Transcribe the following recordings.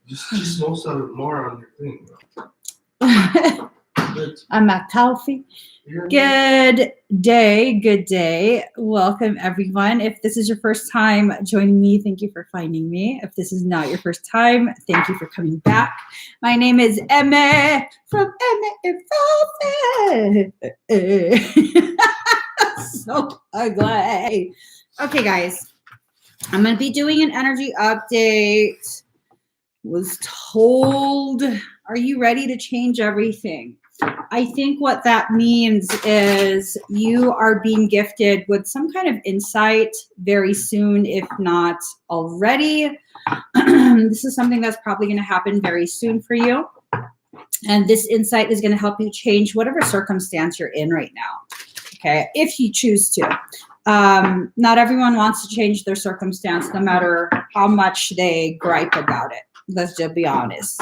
Just more on your thing, I'm at Talfi. Good day. Welcome, everyone. If this is your first time joining me, thank you for finding me. If this is not your first time, thank you for coming back. My name is Emmie from Emmie Involved. So ugly. Okay, guys. I'm going to be doing an energy update. Was told, are you ready to change everything? I think what that means is you are being gifted with some kind of insight very soon, if not already. This is something that's probably going to happen very soon for you. And this insight is going to help you change whatever circumstance you're in right now. Okay, if you choose to. Not everyone wants to change their circumstance, no matter how much they gripe about it. Let's just be honest.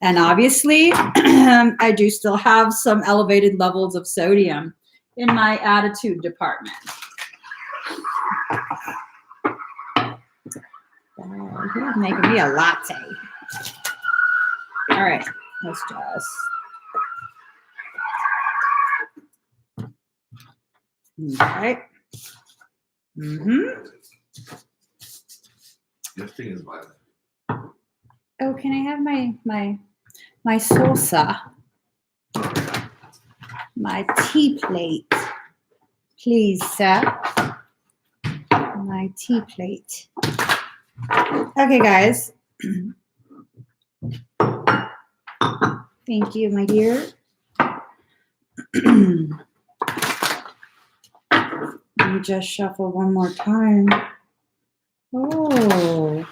And obviously, I do still have some elevated levels of sodium in my attitude department. He's making me a latte. All right, let's just. Okay. Your thing is violent. Oh, can I have my salsa? My tea plate, please, sir. My tea plate. Okay, guys. Thank you, my dear. Let me just shuffle one more time. Oh,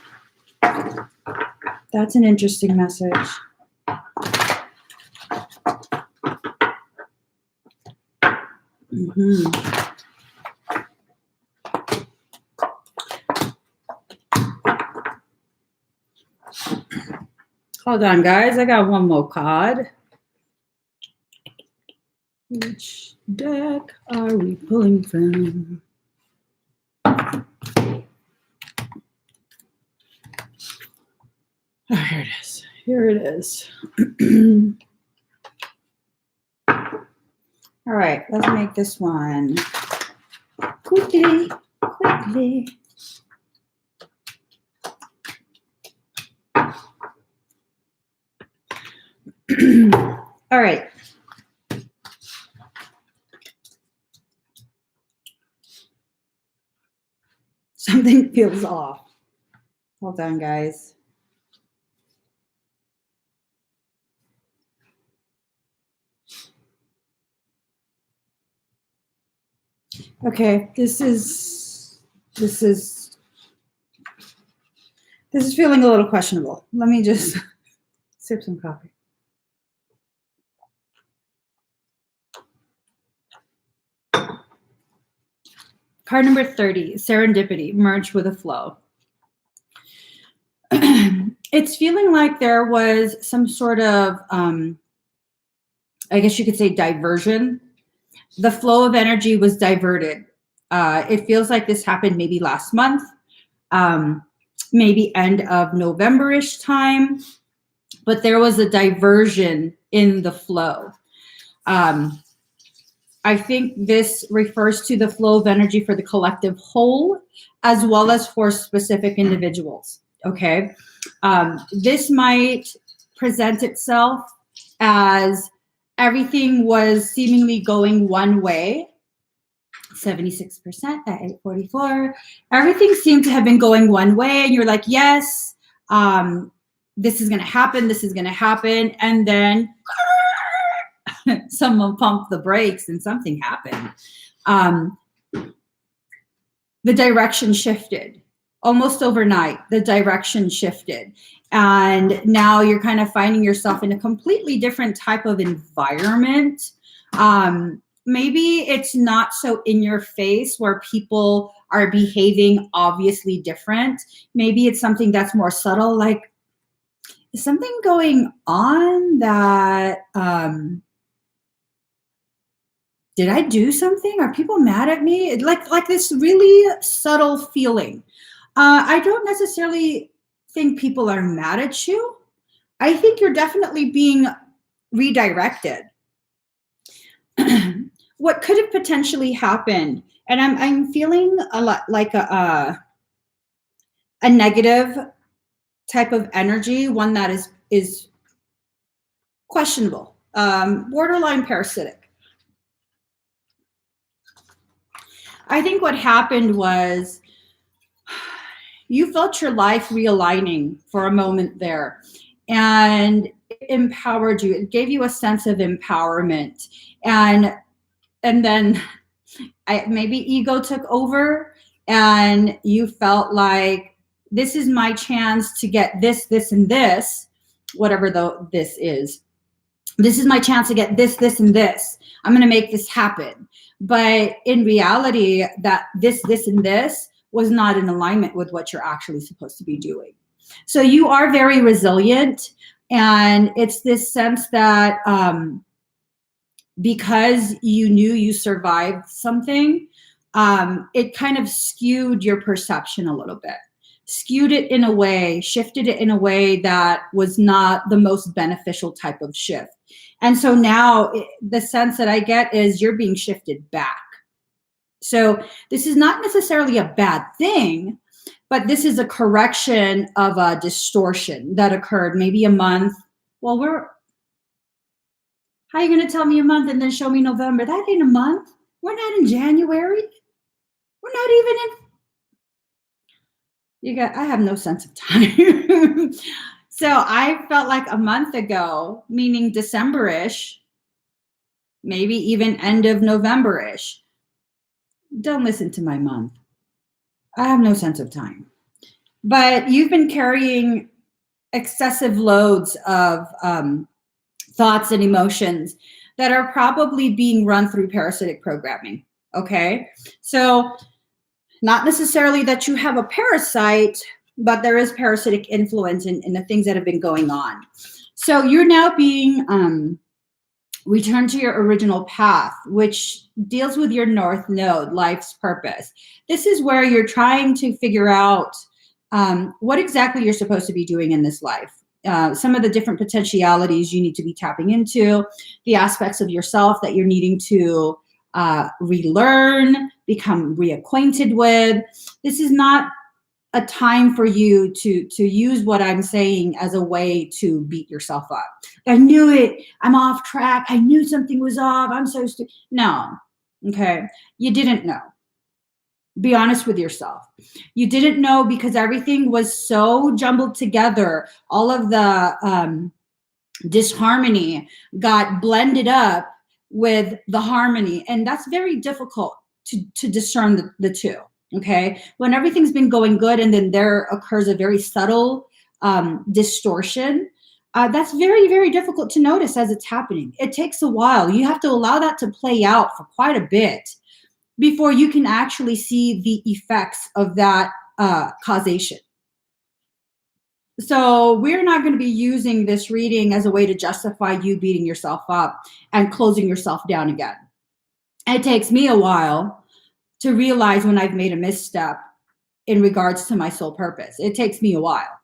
that's an interesting message. Hold on, guys. I got one more card. Which deck are we pulling from? Oh, here it is. Here it is. All right, let's make this one quickly. All right. Something feels off. Hold on, guys. Okay, this is feeling a little questionable. Let me just sip some coffee. Card number 30, serendipity, merge with a flow. It's feeling like there was some sort of, I guess you could say, diversion. The flow of energy was diverted. It feels like this happened maybe last month, maybe end of November-ish time, but there was a diversion in the flow. I think this refers to the flow of energy for the collective whole, as well as for specific individuals, okay? This might present itself as everything was seemingly going one way, 76% at 844. Everything seemed to have been going one way, and you're like, yes, this is going to happen, and then someone pumped the brakes and something happened. The direction shifted. Almost overnight, the direction shifted. And now you're kind of finding yourself in a completely different type of environment. Maybe it's not so in your face where people are behaving obviously different. Maybe it's something that's more subtle, like, is something going on that, did I do something? Are people mad at me? Like this really subtle feeling. I don't necessarily think people are mad at you. I think you're definitely being redirected. What could have potentially happened, and I'm feeling a lot like a negative type of energy, one that is questionable, borderline parasitic. I think what happened was you felt your life realigning for a moment there, and it empowered you. It gave you a sense of empowerment, and then maybe ego took over, and you felt like, this is my chance to get this, and this, whatever this is. This is my chance to get this, and this. I'm going to make this happen. But in reality, that this, and this was not in alignment with what you're actually supposed to be doing. So you are very resilient. And it's this sense that because you knew you survived something, it kind of skewed your perception a little bit. Skewed it in a way, shifted it in a way that was not the most beneficial type of shift. And so now the sense that I get is you're being shifted back. So this is not necessarily a bad thing, but this is a correction of a distortion that occurred maybe a month. Well, how are you going to tell me a month and then show me November? That ain't a month. We're not in January. We're not even in. I have no sense of time. So I felt like a month ago, meaning December-ish, maybe even end of November-ish. Don't listen to my month. I have no sense of time. But you've been carrying excessive loads of thoughts and emotions that are probably being run through parasitic programming. Okay. So not necessarily that you have a parasite, but there is parasitic influence in the things that have been going on. So you're now being returned to your original path, which deals with your North Node, life's purpose. This is where you're trying to figure out what exactly you're supposed to be doing in this life. Some of the different potentialities you need to be tapping into, the aspects of yourself that you're needing to relearn, become reacquainted with. This is not a time for you to use what I'm saying as a way to beat yourself up. I knew it. I'm off track. I knew something was off. I'm so stupid. No. Okay. You didn't know. Be honest with yourself. You didn't know because everything was so jumbled together. All of the disharmony got blended up with the harmony. And that's very difficult to discern the two. Okay. When everything's been going good and then there occurs a very subtle distortion, that's very, very difficult to notice as it's happening. It takes a while. You have to allow that to play out for quite a bit before you can actually see the effects of that causation. So we're not going to be using this reading as a way to justify you beating yourself up and closing yourself down again. It takes me a while to realize when I've made a misstep in regards to my soul purpose. It takes me a while.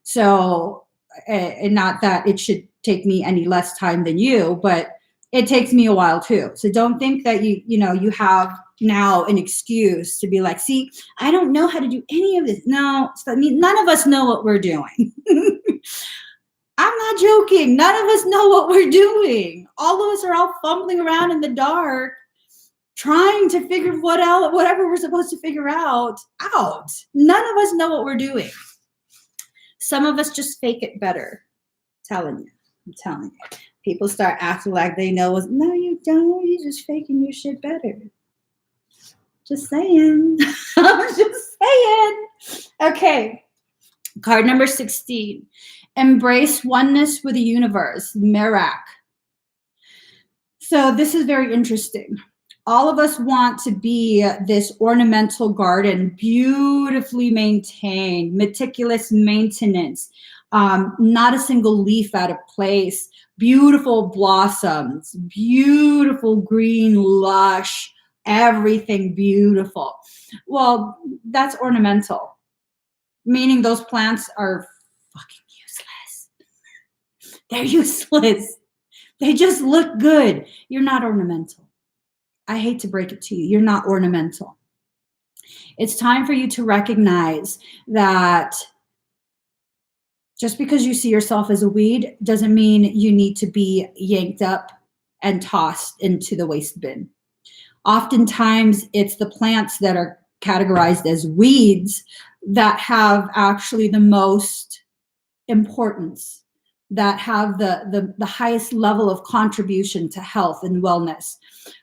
So, and not that it should take me any less time than you, but it takes me a while too. So don't think that you have now an excuse to be like, see, I don't know how to do any of this. No, none of us know what we're doing. I'm not joking. None of us know what we're doing. All of us are all fumbling around in the dark, trying to figure whatever we're supposed to figure out. None of us know what we're doing. Some of us just fake it better. I'm telling you. People start acting like they know. No, you don't. You're just faking your shit better. Just saying. I'm just saying. Okay. Card number 16. Embrace oneness with the universe. Merak. So this is very interesting. All of us want to be this ornamental garden, beautifully maintained, meticulous maintenance, not a single leaf out of place, beautiful blossoms, beautiful green, lush, everything beautiful. Well, that's ornamental. meaning those plants are fucking useless. They're useless. They just look good. You're not ornamental. I hate to break it to you. You're not ornamental. It's time for you to recognize that just because you see yourself as a weed doesn't mean you need to be yanked up and tossed into the waste bin. Oftentimes, it's the plants that are categorized as weeds that have actually the most importance, that have the highest level of contribution to health and wellness.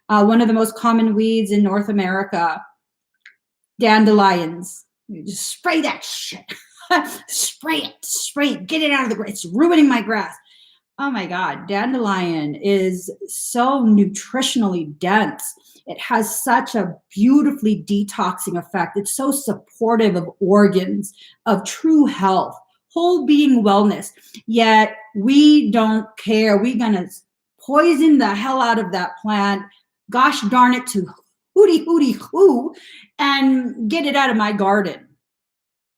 One of the most common weeds in North America, dandelions. You just spray that shit. Spray it, get it out of the grass. It's ruining my grass. Oh my God, dandelion is so nutritionally dense. It has such a beautifully detoxing effect. It's so supportive of organs, of true health, whole being wellness. Yet we don't care. We're gonna poison the hell out of that plant. Gosh darn it to hooty hoo, and get it out of my garden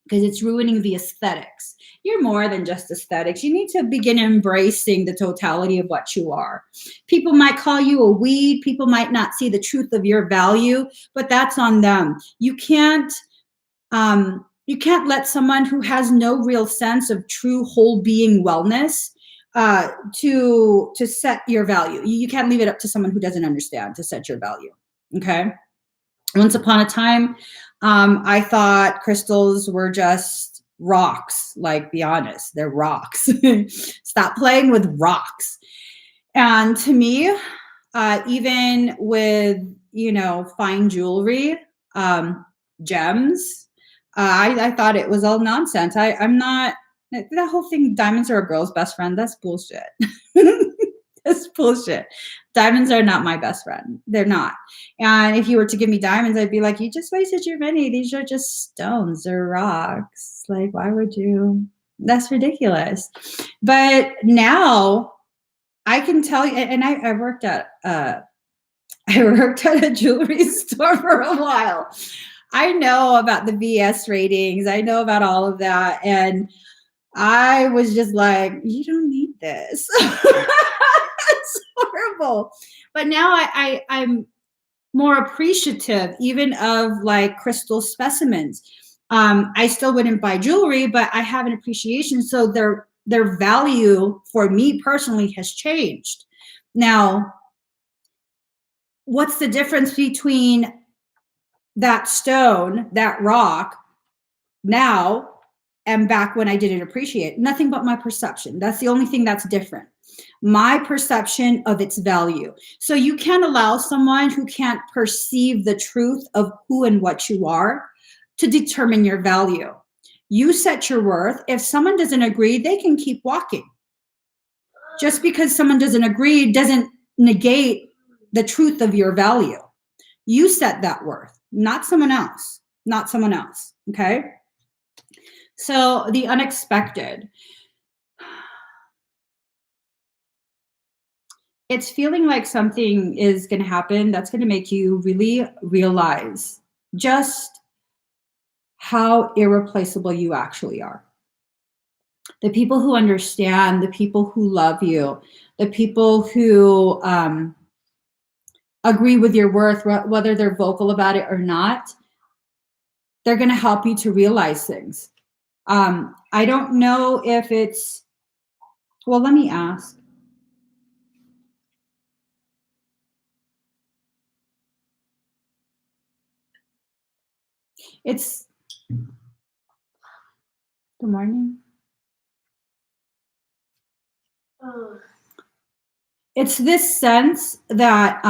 because it's ruining the aesthetics. You're more than just aesthetics. You need to begin embracing the totality of what you are. People might call you a weed. People might not see the truth of your value, but that's on them. You can't let someone who has no real sense of true whole being wellness to set your value. You can't leave it up to someone who doesn't understand to set your value. Okay. Once upon a time, I thought crystals were just rocks. Like, be honest, they're rocks. Stop playing with rocks. And to me, even with, fine jewelry, gems, I thought it was all nonsense. I'm not, that whole thing, diamonds are a girl's best friend. That's bullshit. That's bullshit. Diamonds are not my best friend. They're not. And if you were to give me diamonds, I'd be like, you just wasted your money. These are just stones or rocks. Like, why would you? That's ridiculous. But now I can tell you, and I worked at a jewelry store for a while. I know about the VS ratings. I know about all of that. And I was just like, you don't need this. It's horrible. But now I'm more appreciative even of like crystal specimens. I still wouldn't buy jewelry, but I have an appreciation. So their value for me personally has changed. Now, what's the difference between that stone, that rock now and back when I didn't appreciate? Nothing but my perception. That's the only thing that's different. My perception of its value. So you can't allow someone who can't perceive the truth of who and what you are to determine your value. You set your worth. If someone doesn't agree, they can keep walking. Just because someone doesn't agree doesn't negate the truth of your value. You set that worth, not someone else. Not someone else. Okay? So the unexpected. It's feeling like something is going to happen that's going to make you really realize just how irreplaceable you actually are. The people who understand, the people who love you, the people who agree with your worth, whether they're vocal about it or not, they're going to help you to realize things. I don't know if it's, well, let me ask. It's, good morning. It's this sense that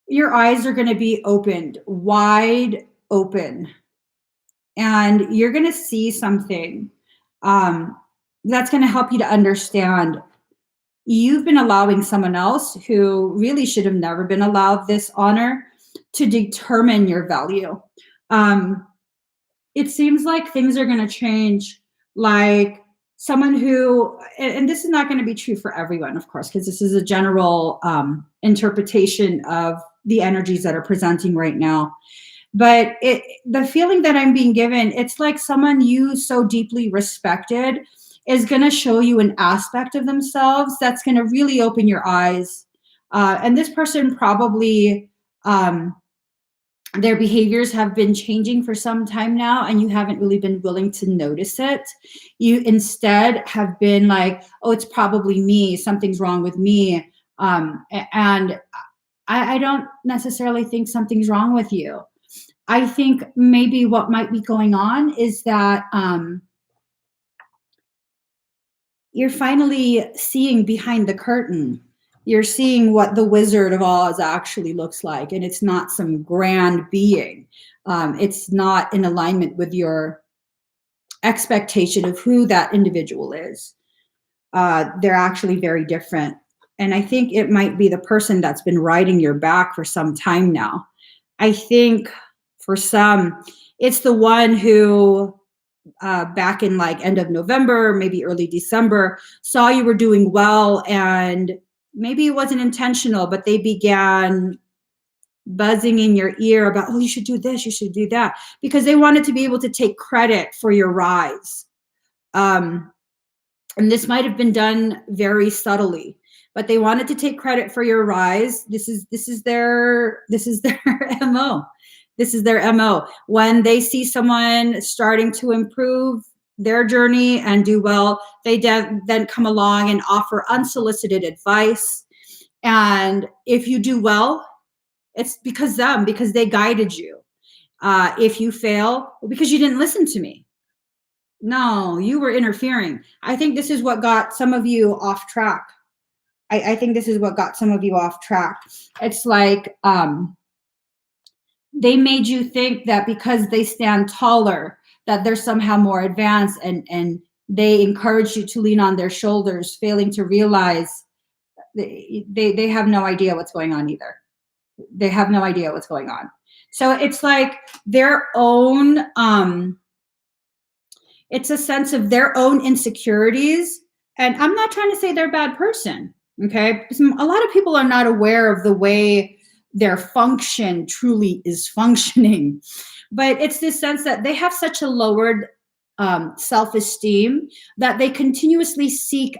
your eyes are going to be opened, wide open, and you're going to see something that's going to help you to understand you've been allowing someone else who really should have never been allowed this honor to determine your value. It seems like things are going to change, like someone who, and this is not going to be true for everyone, of course, because this is a general interpretation of the energies that are presenting right now. But the feeling that I'm being given, it's like someone you so deeply respected is going to show you an aspect of themselves that's going to really open your eyes. And this person probably, their behaviors have been changing for some time now, and you haven't really been willing to notice it. You instead have been like, oh, it's probably me. Something's wrong with me. And I don't necessarily think something's wrong with you. I think maybe what might be going on is that you're finally seeing behind the curtain. You're seeing what the Wizard of Oz actually looks like, and it's not some grand being. It's not in alignment with your expectation of who that individual is. They're actually very different. And I think it might be the person that's been riding your back for some time now. I think for some, it's the one who back in like end of November, maybe early December, saw you were doing well, and maybe it wasn't intentional, but they began buzzing in your ear about, oh, you should do this, you should do that, because they wanted to be able to take credit for your rise. And this might have been done very subtly, but they wanted to take credit for your rise. This is their MO. This is their MO. When they see someone starting to improve their journey and do well, they then come along and offer unsolicited advice. And if you do well, it's because they guided you. If you fail, well, because you didn't listen to me. No, you were interfering. I think this is what got some of you off track. I think this is what got some of you off track. It's like they made you think that because they stand taller, that they're somehow more advanced, and they encouraged you to lean on their shoulders, failing to realize they have no idea what's going on either. They have no idea what's going on. So it's like their own, it's a sense of their own insecurities. And I'm not trying to say they're a bad person, okay? Because a lot of people are not aware of the way their function truly is functioning. But it's this sense that they have such a lowered self-esteem that they continuously seek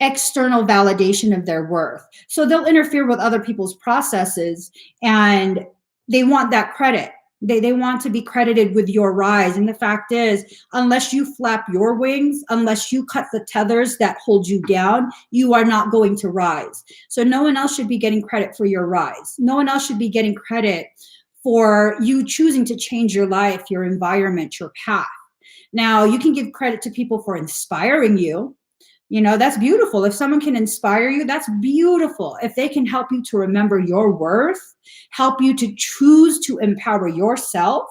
external validation of their worth. So they'll interfere with other people's processes, and they want that credit. They want to be credited with your rise. And the fact is, unless you flap your wings, unless you cut the tethers that hold you down, you are not going to rise. So no one else should be getting credit for your rise. No one else should be getting credit for you choosing to change your life, your environment, your path. Now, you can give credit to people for inspiring you. You know, that's beautiful. If someone can inspire you, that's beautiful. If they can help you to remember your worth, help you to choose to empower yourself,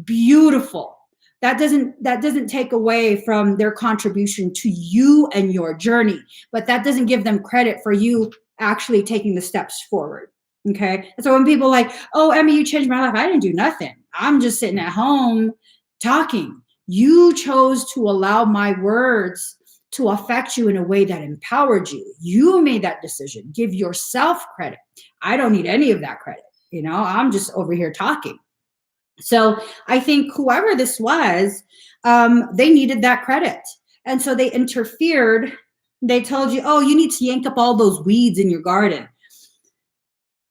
beautiful. That doesn't take away from their contribution to you and your journey, but that doesn't give them credit for you actually taking the steps forward. Okay. So when people are like, oh, Emmie, you changed my life. I didn't do nothing. I'm just sitting at home talking. You chose to allow my words to affect you in a way that empowered you. You made that decision. Give yourself credit. I don't need any of that credit. You know, I'm just over here talking. So I think whoever this was, they needed that credit. And so they interfered. They told you, oh, you need to yank up all those weeds in your garden.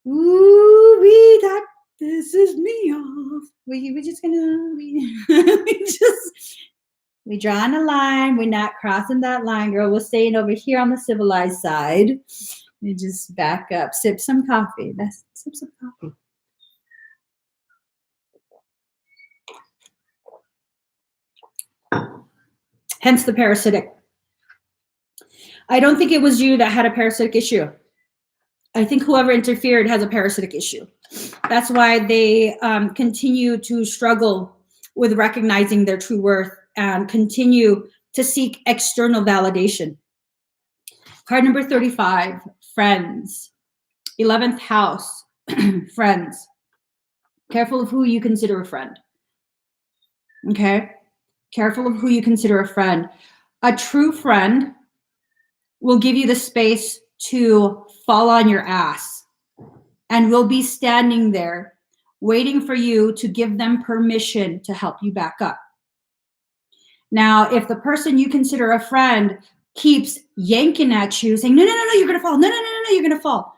Ooh, that pisses me off. We're just gonna, we drawing a line. We're not crossing that line, girl. We're staying over here on the civilized side. We just back up, sip some coffee. Sip some coffee. Hence the parasitic. I don't think it was you that had a parasitic issue. I think whoever interfered has a parasitic issue. That's why they continue to struggle with recognizing their true worth and continue to seek external validation. Card number 35, friends. 11th house, friends. Careful of who you consider a friend. Okay? Careful of who you consider a friend. A true friend will give you the space to fall on your ass and will be standing there waiting for you to give them permission to help you back up. Now, if the person you consider a friend keeps yanking at you, saying, no, you're going to fall. No, you're going to fall.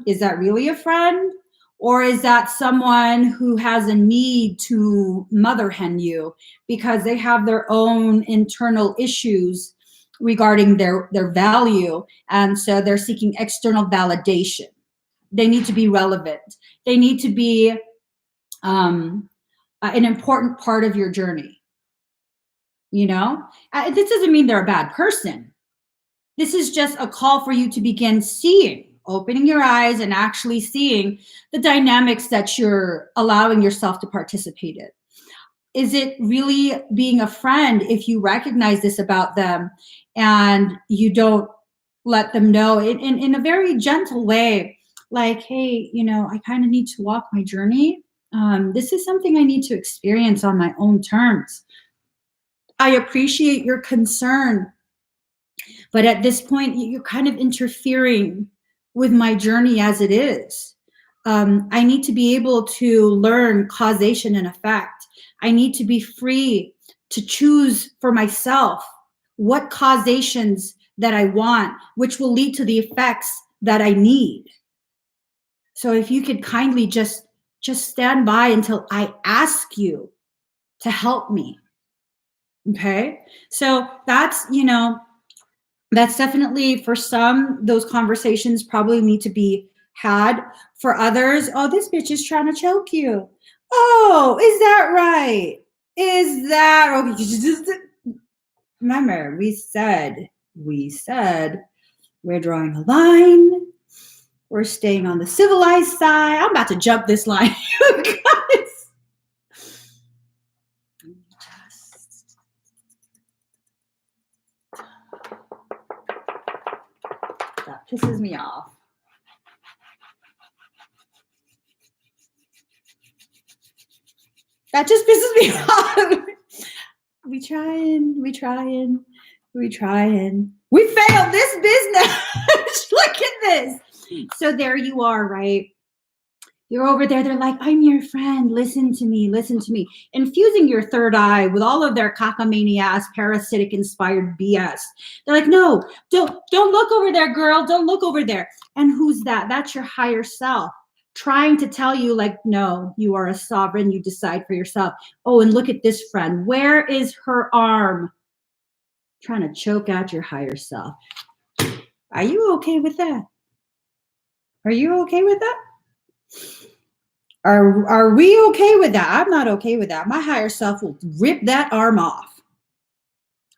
Is that really a friend? Or is that someone who has a need to mother hen you because they have their own internal issues regarding their value? And so they're seeking external validation. They need to be relevant. They need to be an important part of your journey. You know, this doesn't mean they're a bad person. This is just a call for you to begin seeing, opening your eyes and actually seeing the dynamics that you're allowing yourself to participate in. Is it really being a friend if you recognize this about them and you don't let them know in a very gentle way, like, hey, you know, I kind of need to walk my journey. This is something I need to experience on my own terms. I appreciate your concern, but at this point, you're kind of interfering with my journey as it is. I need to be able to learn causation and effect. I need to be free to choose for myself what causations that I want, which will lead to the effects that I need. So if you could kindly just stand by until I ask you to help me. Okay, so that's, you know, that's definitely for some, those conversations probably need to be had. For others, oh, this bitch is trying to choke you. Oh, is that right? Is that okay? Remember, we said we're drawing a line. We're staying on the civilized side. I'm about to jump this line, you guys. That pisses me off. That just pisses me off. We trying. We failed this business. Look at this. So there you are, right? You're over there. They're like, I'm your friend. Listen to me. Infusing your third eye with all of their cockamania, parasitic inspired BS. They're like, no, don't look over there, girl. Don't look over there. And who's that? That's your higher self trying to tell you, like, no, you are a sovereign. You decide for yourself. Oh, and look at this friend. Where is her arm? Trying to choke out your higher self. Are you okay with that? Are you okay with that? Are we okay with that? I'm not okay with that. My higher self will rip that arm off.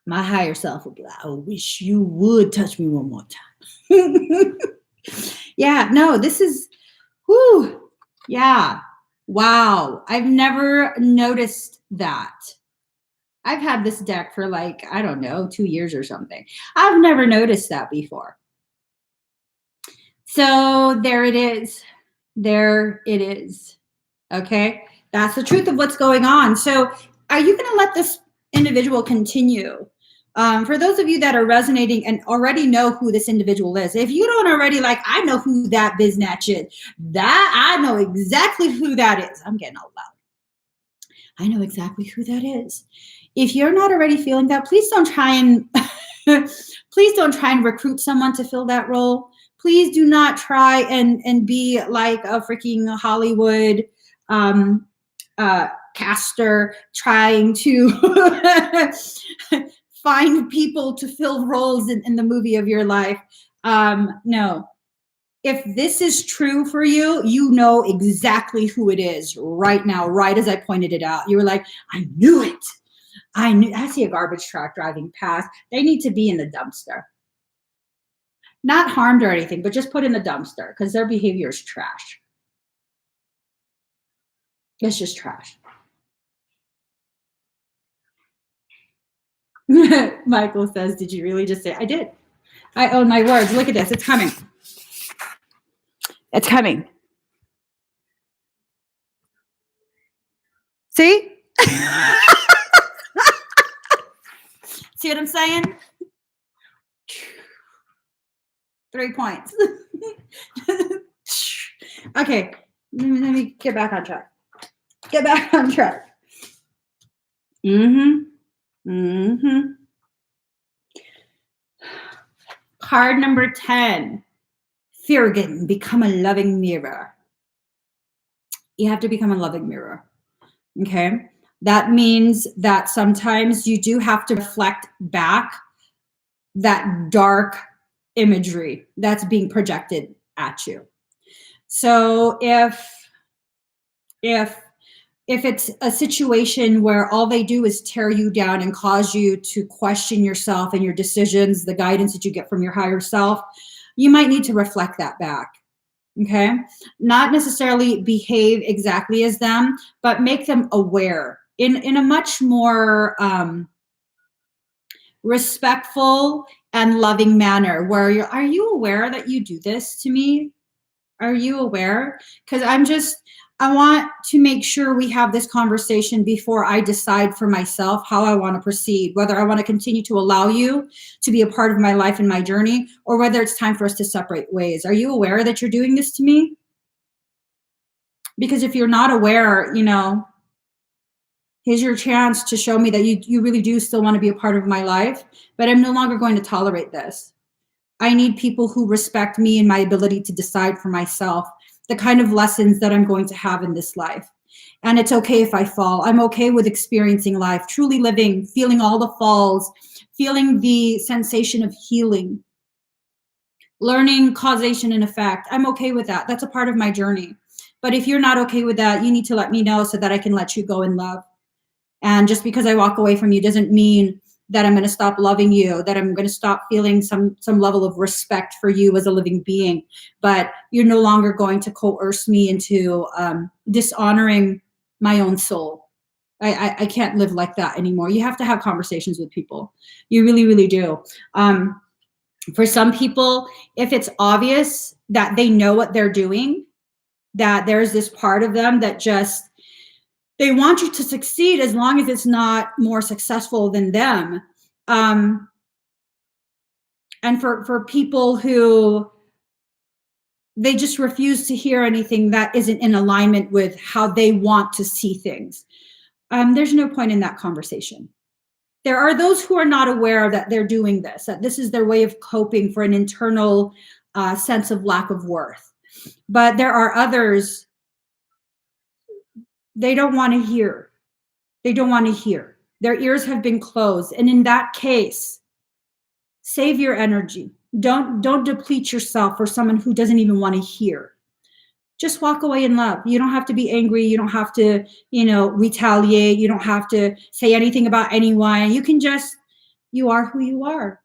My higher self will be like, I wish you would touch me one more time. Yeah, no, this is, whoo, yeah, wow. I've never noticed that. I've had this deck for like, I don't know, 2 years or something. I've never noticed that before. So there it is. There it is. Okay. That's the truth of what's going on. So are you going to let this individual continue? For those of you that are resonating and already know who this individual is, if you don't already, like, I know who that biznatch is. That I know exactly who that is. I'm getting all loud. I know exactly who that is. If you're not already feeling that, please don't try and recruit someone to fill that role. Please do not try and be like a freaking Hollywood caster trying to find people to fill roles in the movie of your life. No. If this is true for you, you know exactly who it is right now, right as I pointed it out. You were like, I knew it. I see a garbage truck driving past. They need to be in the dumpster. Not harmed or anything, but just put in the dumpster because their behavior is trash. It's just trash. Michael says, did you really just say, I did. I own my words. Look at this. It's coming. It's coming. See? See what I'm saying? 3 points. Okay. Let me get back on track. Get back on track. Mm-hmm. Card number 10. Fear again. Become a loving mirror. You have to become a loving mirror. Okay? That means that sometimes you do have to reflect back that dark imagery that's being projected at you. So if it's a situation where all they do is tear you down and cause you to question yourself and your decisions, the guidance that you get from your higher self, you might need to reflect that back. Okay? Not necessarily behave exactly as them, but make them aware in a much more respectful and loving manner where are you aware that you do this to me? Are you aware? Because I want to make sure we have this conversation before I decide for myself how I want to proceed, whether I want to continue to allow you to be a part of my life and my journey, or whether it's time for us to separate ways. Are you aware that you're doing this to me? Because if you're not aware, here's your chance to show me that you really do still want to be a part of my life, but I'm no longer going to tolerate this. I need people who respect me and my ability to decide for myself the kind of lessons that I'm going to have in this life. And it's okay if I fall. I'm okay with experiencing life, truly living, feeling all the falls, feeling the sensation of healing, learning causation and effect. I'm okay with that. That's a part of my journey. But if you're not okay with that, you need to let me know so that I can let you go in love. And just because I walk away from you doesn't mean that I'm going to stop loving you, that I'm going to stop feeling some level of respect for you as a living being. But you're no longer going to coerce me into dishonoring my own soul. I can't live like that anymore. You have to have conversations with people. You really, really do. For some people, if it's obvious that they know what they're doing, that there's this part of them that just, they want you to succeed as long as it's not more successful than them. And for people who, they just refuse to hear anything that isn't in alignment with how they want to see things, there's no point in that conversation. There are those who are not aware that they're doing this, that this is their way of coping for an internal sense of lack of worth. But there are others, they don't want to hear. They don't want to hear. Their ears have been closed. And in that case, save your energy. Don't deplete yourself for someone who doesn't even want to hear. Just walk away in love. You don't have to be angry. You don't have to, retaliate. You don't have to say anything about anyone. You can just, you are who you are.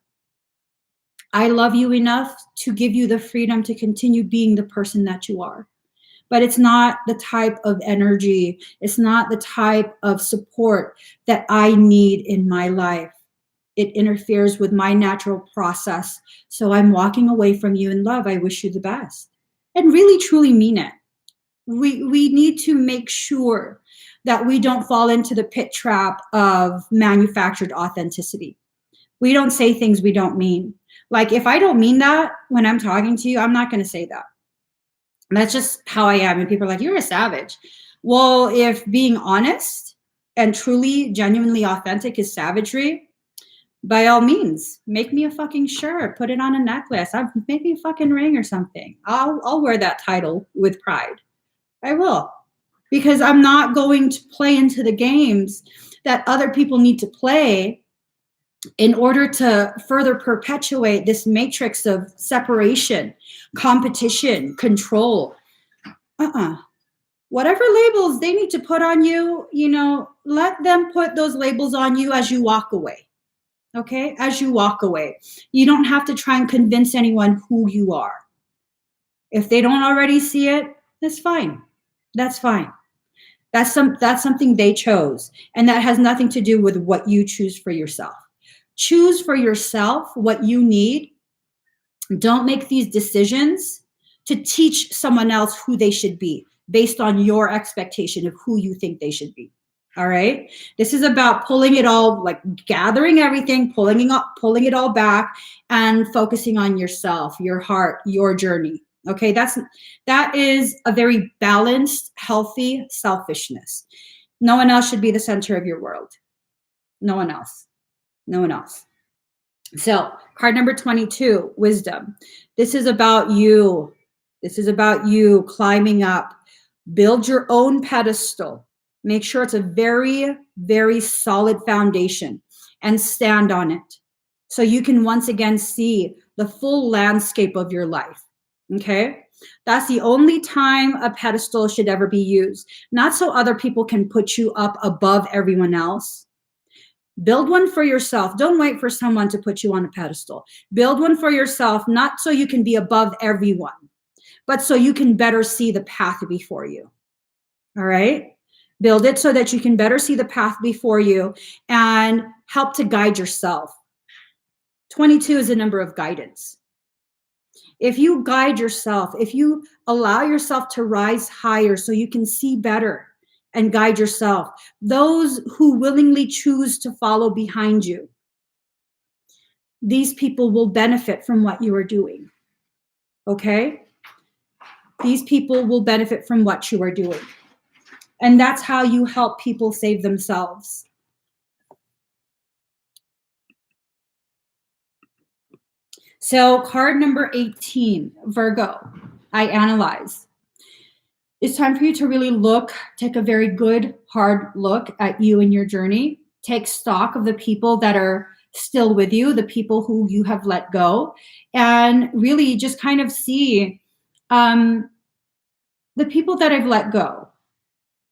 I love you enough to give you the freedom to continue being the person that you are. But it's not the type of energy, it's not the type of support that I need in my life. It interferes with my natural process. So I'm walking away from you in love. I wish you the best. And really, truly mean it. We need to make sure that we don't fall into the pit trap of manufactured authenticity. We don't say things we don't mean. Like if I don't mean that when I'm talking to you, I'm not going to say that. That's just how I am. And people are like, you're a savage. Well, if being honest and truly, genuinely authentic is savagery, by all means, make me a fucking shirt, put it on a necklace, make me a fucking ring or something. I'll wear that title with pride. I will. Because I'm not going to play into the games that other people need to play in order to further perpetuate this matrix of separation, competition, control. Whatever labels they need to put on you, let them put those labels on you as you walk away. Okay? As you walk away. You don't have to try and convince anyone who you are. If they don't already see it, that's fine. That's fine. That's something they chose. And that has nothing to do with what you choose for yourself. Choose for yourself what you need. Don't make these decisions to teach someone else who they should be based on your expectation of who you think they should be. All right. This is about pulling it all, like gathering everything, pulling it all back and focusing on yourself, your heart, your journey. Okay, that is a very balanced, healthy selfishness. No one else should be the center of your world. No one else. No one else. So, card number 22, wisdom. This is about you. This is about you climbing up. Build your own pedestal. Make sure it's a very, very solid foundation and stand on it so you can once again see the full landscape of your life. Okay? That's the only time a pedestal should ever be used. Not so other people can put you up above everyone else. Build one for yourself. Don't wait for someone to put you on a pedestal. Build one for yourself, not so you can be above everyone, but so you can better see the path before you. All right? Build it so that you can better see the path before you and help to guide yourself. 22 is a number of guidance. If you guide yourself, if you allow yourself to rise higher so you can see better and guide yourself, those who willingly choose to follow behind you, these people will benefit from what you are doing. Okay? These people will benefit from what you are doing. And that's how you help people save themselves. So card number 18, Virgo, I analyze. It's time for you to really take a very good, hard look at you and your journey. Take stock of the people that are still with you, the people who you have let go, and really just kind of see the people that I've let go.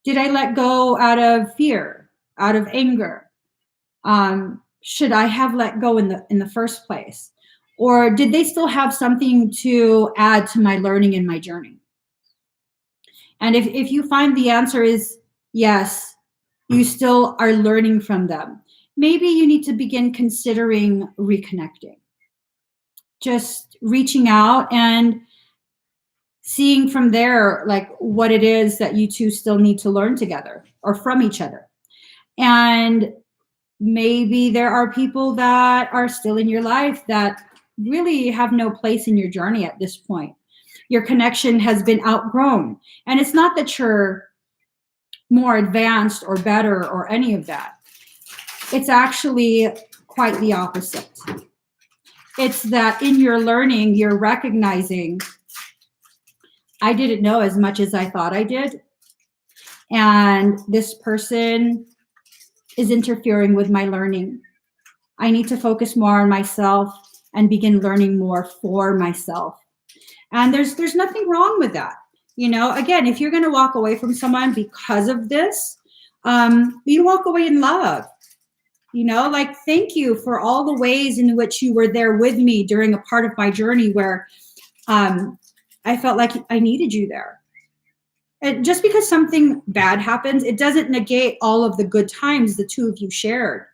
Did I let go out of fear, out of anger? Should I have let go in the first place? Or did they still have something to add to my learning and my journey? And if you find the answer is yes, you still are learning from them, maybe you need to begin considering reconnecting. Just reaching out and seeing from there, like what it is that you two still need to learn together or from each other. And maybe there are people that are still in your life that really have no place in your journey at this point. Your connection has been outgrown. And it's not that you're more advanced or better or any of that. It's actually quite the opposite. It's that in your learning, you're recognizing, I didn't know as much as I thought I did. And this person is interfering with my learning. I need to focus more on myself and begin learning more for myself. And there's nothing wrong with that. You know, again, if you're going to walk away from someone because of this, you walk away in love. You know, like, thank you for all the ways in which you were there with me during a part of my journey where I felt like I needed you there. And just because something bad happens, it doesn't negate all of the good times the two of you shared.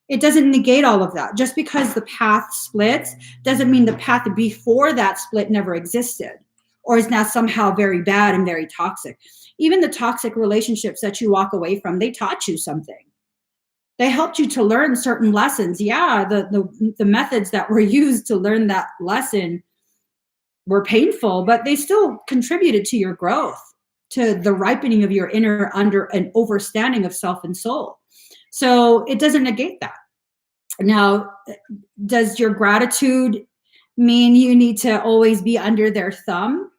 It doesn't negate all of that. Just because the path splits doesn't mean the path before that split never existed or is now somehow very bad and very toxic. Even the toxic relationships that you walk away from, they taught you something. They helped you to learn certain lessons. Yeah, the methods that were used to learn that lesson were painful, but they still contributed to your growth, to the ripening of your inner under and overstanding of self and soul. So it doesn't negate that. Now, does your gratitude mean you need to always be under their thumb?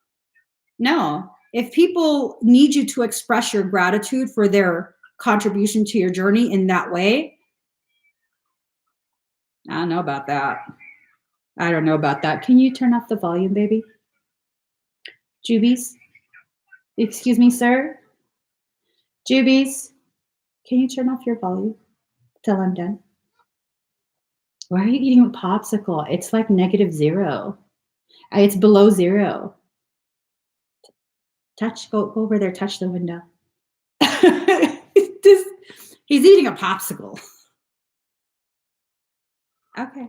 No. If people need you to express your gratitude for their contribution to your journey in that way, I don't know about that. I don't know about that. Can you turn off the volume, baby? Jubies? Excuse me, sir? Jubies? Can you turn off your volume till I'm done? Why are you eating a popsicle? It's like -0. It's below 0. Go over there, touch the window. He's eating a popsicle. Okay.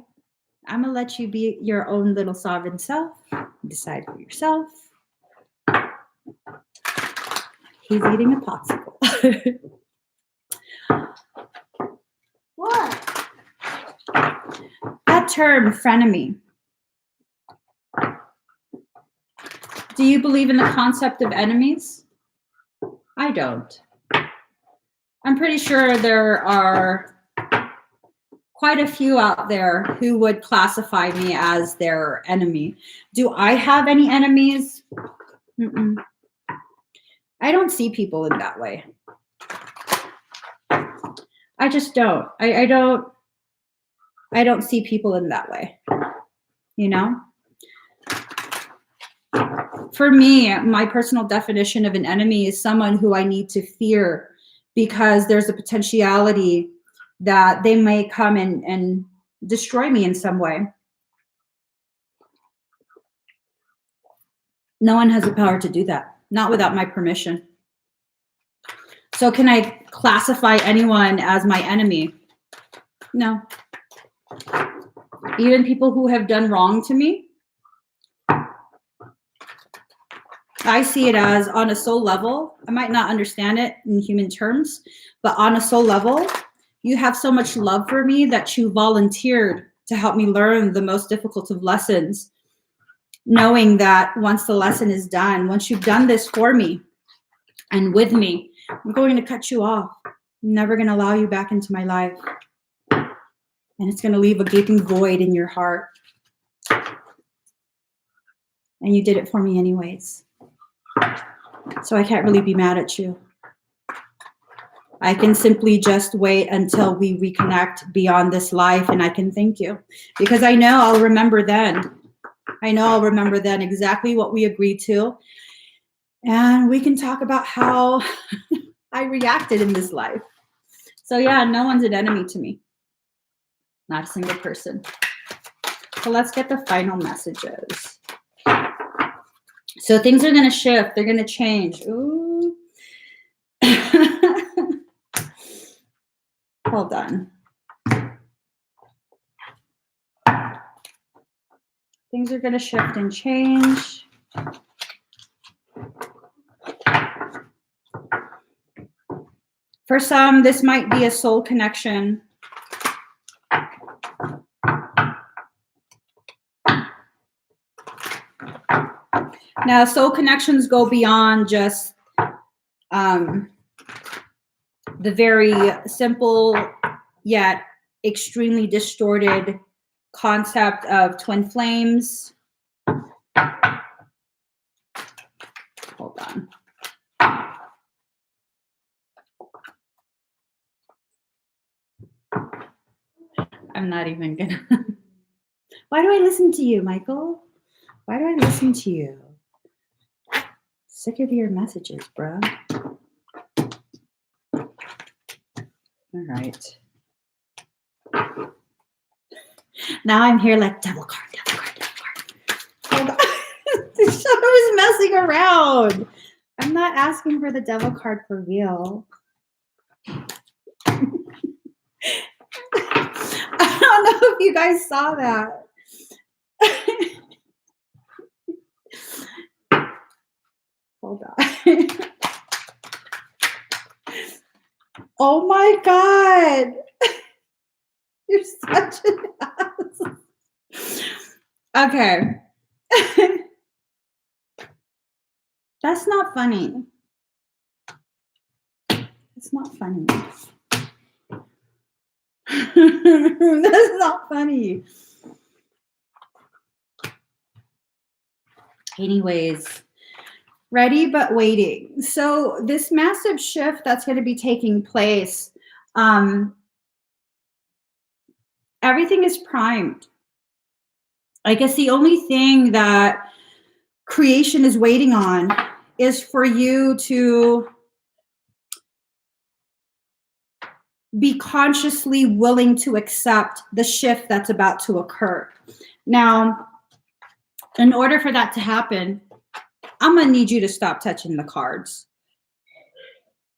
I'm going to let you be your own little sovereign self. Decide for yourself. He's eating a popsicle. What? That term, frenemy. Do you believe in the concept of enemies? I don't. I'm pretty sure there are quite a few out there who would classify me as their enemy. Do I have any enemies? Mm-mm. I don't see people in that way. I just don't. I don't see people in that way. You know? For me, my personal definition of an enemy is someone who I need to fear because there's a potentiality that they may come and destroy me in some way. No one has the power to do that, not without my permission. So can I classify anyone as my enemy? No. Even people who have done wrong to me, I see it as on a soul level. I might not understand it in human terms, but on a soul level, you have so much love for me that you volunteered to help me learn the most difficult of lessons, knowing that once the lesson is done, once you've done this for me and with me, I'm going to cut you off. I'm never going to allow you back into my life. And it's going to leave a gaping void in your heart. And you did it for me anyways. So I can't really be mad at you. I can simply just wait until we reconnect beyond this life, and I can thank you. Because I know I'll remember then. I know I'll remember then exactly what we agreed to. And we can talk about how I reacted in this life. So yeah, no one's an enemy to me. Not a single person. So let's get the final messages. So things are going to shift. They're going to change. Ooh. Hold on. Things are going to shift and change. For some, this might be a soul connection. Now, soul connections go beyond just the very simple yet extremely distorted concept of twin flames. Hold on. I'm not even gonna. Why do I listen to you, Michael? Why do I listen to you? Sick of your messages, bro. All right. Now I'm here like devil card. Hold on. The show is messing around. I'm not asking for the devil card for real. I don't know if you guys saw that. Hold on. Oh my God. You're such an ass. Okay. That's not funny. It's not funny. That's not funny. Anyways, ready but waiting. So this massive shift that's going to be taking place, everything is primed. I guess the only thing that creation is waiting on is for you to be consciously willing to accept the shift that's about to occur. Now, in order for that to happen, I'm going to need you to stop touching the cards.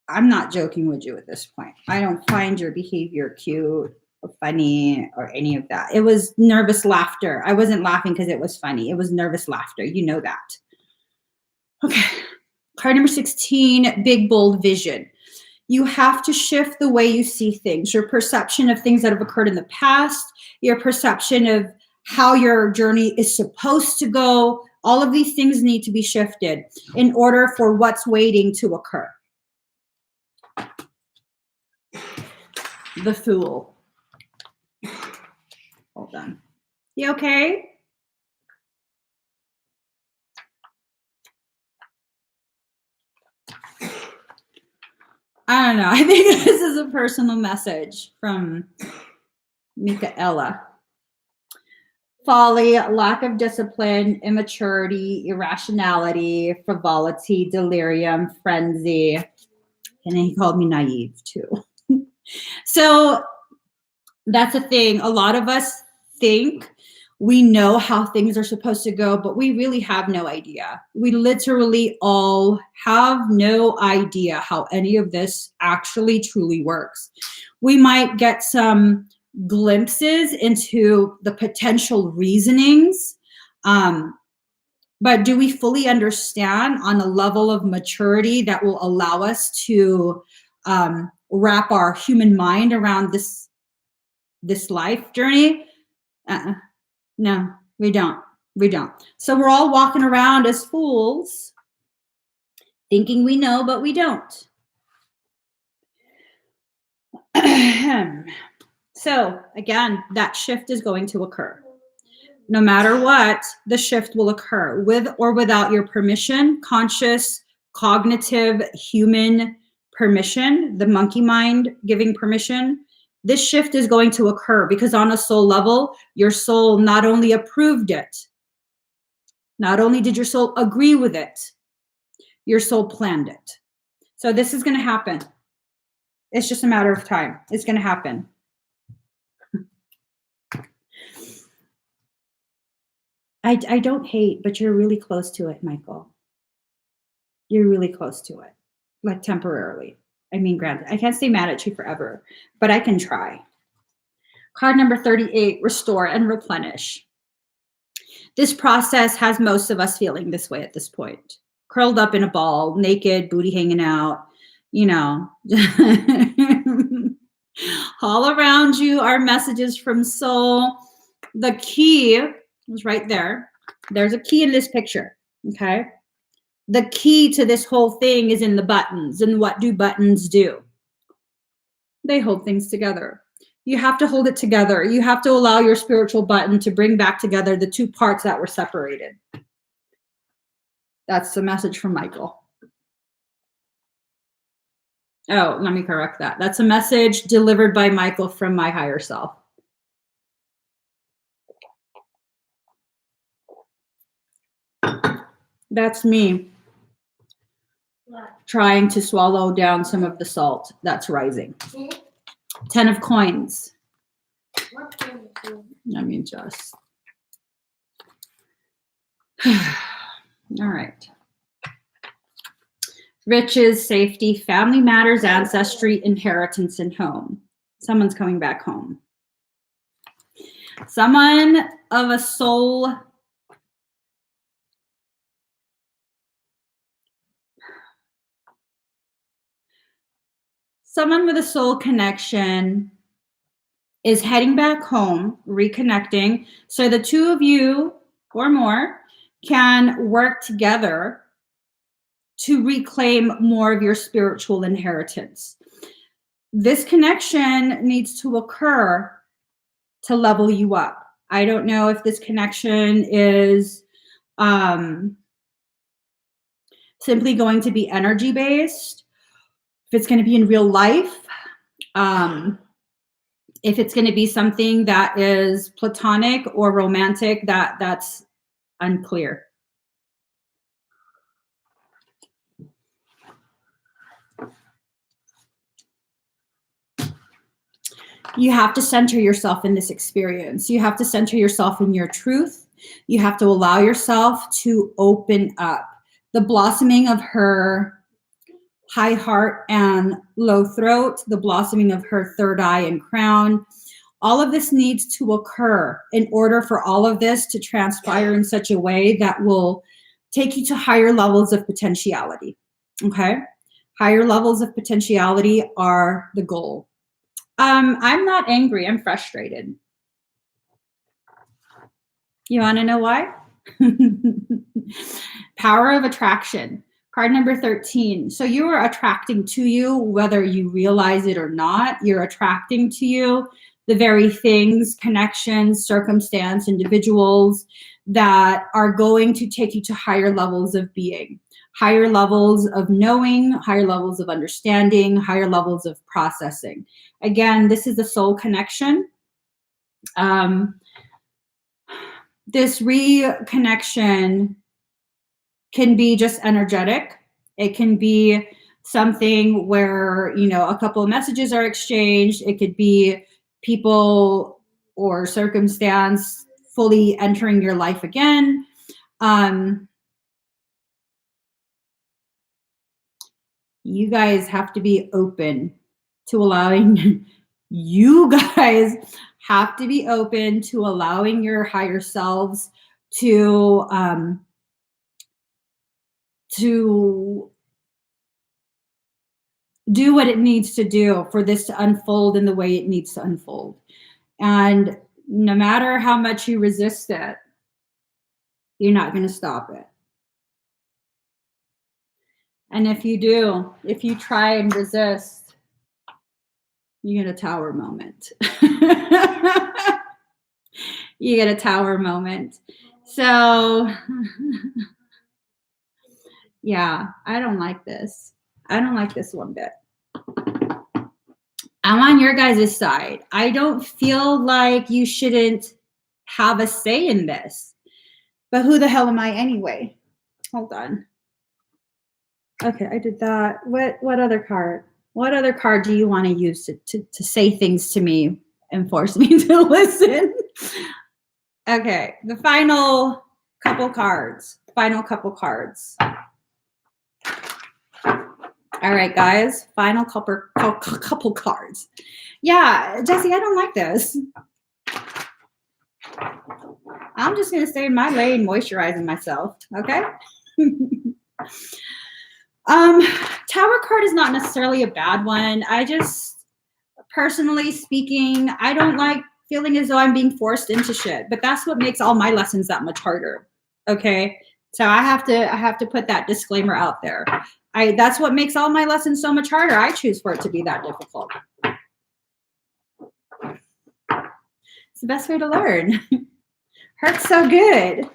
I'm not joking with you at this point. I don't find your behavior cute or funny or any of that. It was nervous laughter. I wasn't laughing because it was funny. It was nervous laughter. You know that. Okay. Card number 16, big, bold vision. You have to shift the way you see things, your perception of things that have occurred in the past, your perception of how your journey is supposed to go, All of these things need to be shifted in order for what's waiting to occur. The Fool. Hold on. You okay? I don't know. I think this is a personal message from Michaela. Folly, lack of discipline, immaturity, irrationality, frivolity, delirium, frenzy. And then he called me naive too. So that's the thing. A lot of us think we know how things are supposed to go, but we really have no idea. We literally all have no idea how any of this actually truly works. We might get some glimpses into the potential reasonings, but do we fully understand on a level of maturity that will allow us to wrap our human mind around this life journey? No, we don't. We don't. So we're all walking around as fools, thinking we know, but we don't. So again, that shift is going to occur. No matter what, the shift will occur with or without your permission, conscious, cognitive, human permission, the monkey mind giving permission. This shift is going to occur because on a soul level, your soul not only approved it, not only did your soul agree with it, your soul planned it. So this is going to happen. It's just a matter of time. It's going to happen. I don't hate, but you're really close to it, Michael. You're really close to it, like temporarily. I mean, granted, I can't stay mad at you forever, but I can try. Card number 38, restore and replenish. This process has most of us feeling this way at this point. Curled up in a ball, naked, booty hanging out, you know. All around you are messages from soul. The key is right there. There's a key in this picture, okay? The key to this whole thing is in the buttons. And what do buttons do? They hold things together. You have to hold it together. You have to allow your spiritual button to bring back together the two parts that were separated. That's the message from Michael. Oh, let me correct that. That's a message delivered by Michael from my higher self. That's me trying to swallow down some of the salt that's rising. 10 of coins. Let me just. All right. Riches, safety, family matters, ancestry, inheritance, and home. Someone's coming back home. Someone of a soul. Someone with a soul connection is heading back home, reconnecting, so the two of you or more can work together to reclaim more of your spiritual inheritance. This connection needs to occur to level you up. I don't know if this connection is simply going to be energy based, if it's going to be in real life, if it's going to be something that is platonic or romantic, that's unclear. You have to center yourself in this experience. You have to center yourself in your truth. You have to allow yourself to open up. The blossoming of her high heart and low throat, the blossoming of her third eye and crown, all of this needs to occur in order for all of this to transpire in such a way that will take you to higher levels of potentiality, okay? Higher levels of potentiality are the goal. I'm not angry, I'm frustrated. You want to know why? Power of attraction. Card number 13. So you are attracting to you, whether you realize it or not, you're attracting to you the very things, connections, circumstance, individuals that are going to take you to higher levels of being, higher levels of knowing, higher levels of understanding, higher levels of processing. Again, this is a soul connection. This reconnection can be just energetic. It can be something where, you know, a couple of messages are exchanged. It could be people or circumstance fully entering your life again. You guys have to be open to allowing, you guys have to be open to allowing your higher selves to do what it needs to do for this to unfold in the way it needs to unfold. And no matter how much you resist it, you're not going to stop it. And if you do, if you try and resist, you get a tower moment. You get a tower moment. So, yeah, I don't like this. I don't like this one bit. I'm on your guys' side. I don't feel like you shouldn't have a say in this. But who the hell am I anyway? Hold on. Okay, I did that. What other card? What other card do you want to use to say things to me and force me to listen? Okay, the final couple cards. Final couple cards. All right, guys. Final couple cards. Yeah, Jesse, I don't like this. I'm just going to stay in my lane moisturizing myself, okay? Tower card is not necessarily a bad one. I just, personally speaking, I don't like feeling as though I'm being forced into shit, but that's what makes all my lessons that much harder, okay? So I have to put that disclaimer out there. That's what makes all my lessons so much harder. I choose for it to be that difficult. It's the best way to learn. Hurts so good.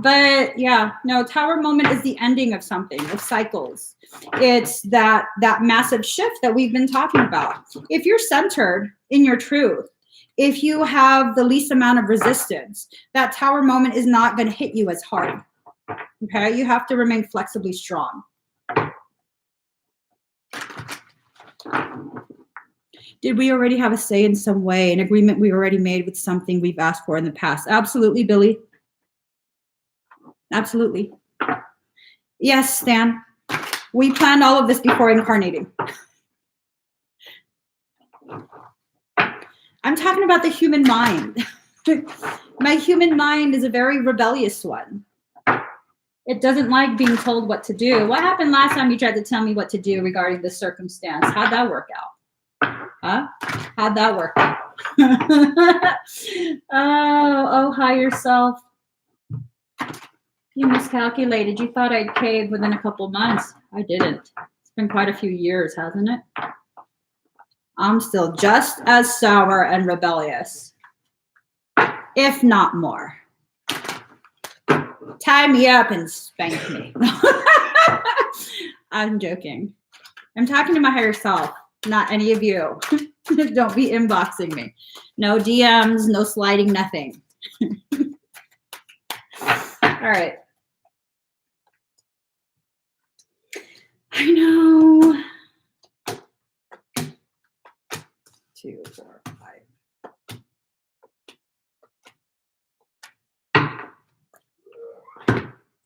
But yeah, no, tower moment is the ending of something, of cycles. It's that massive shift that we've been talking about. If you're centered in your truth, if you have the least amount of resistance, that tower moment is not going to hit you as hard. Okay, you have to remain flexibly strong. Did we already have a say in some way, an agreement we already made with something we've asked for in the past? Absolutely, Billy. Absolutely. Yes, Stan. We planned all of this before incarnating. I'm talking about the human mind. My human mind is a very rebellious one. It doesn't like being told what to do. What happened last time you tried to tell me what to do regarding this circumstance? How'd that work out? Huh? How'd that work out? Oh, higher self. You miscalculated. You thought I'd cave within a couple months. I didn't. It's been quite a few years, hasn't it? I'm still just as sour and rebellious, if not more. Tie me up and spank me. I'm joking. I'm talking to my higher self, not any of you. Don't be inboxing me. No DMs, no sliding, nothing. All right. I know. 2, 4, 5.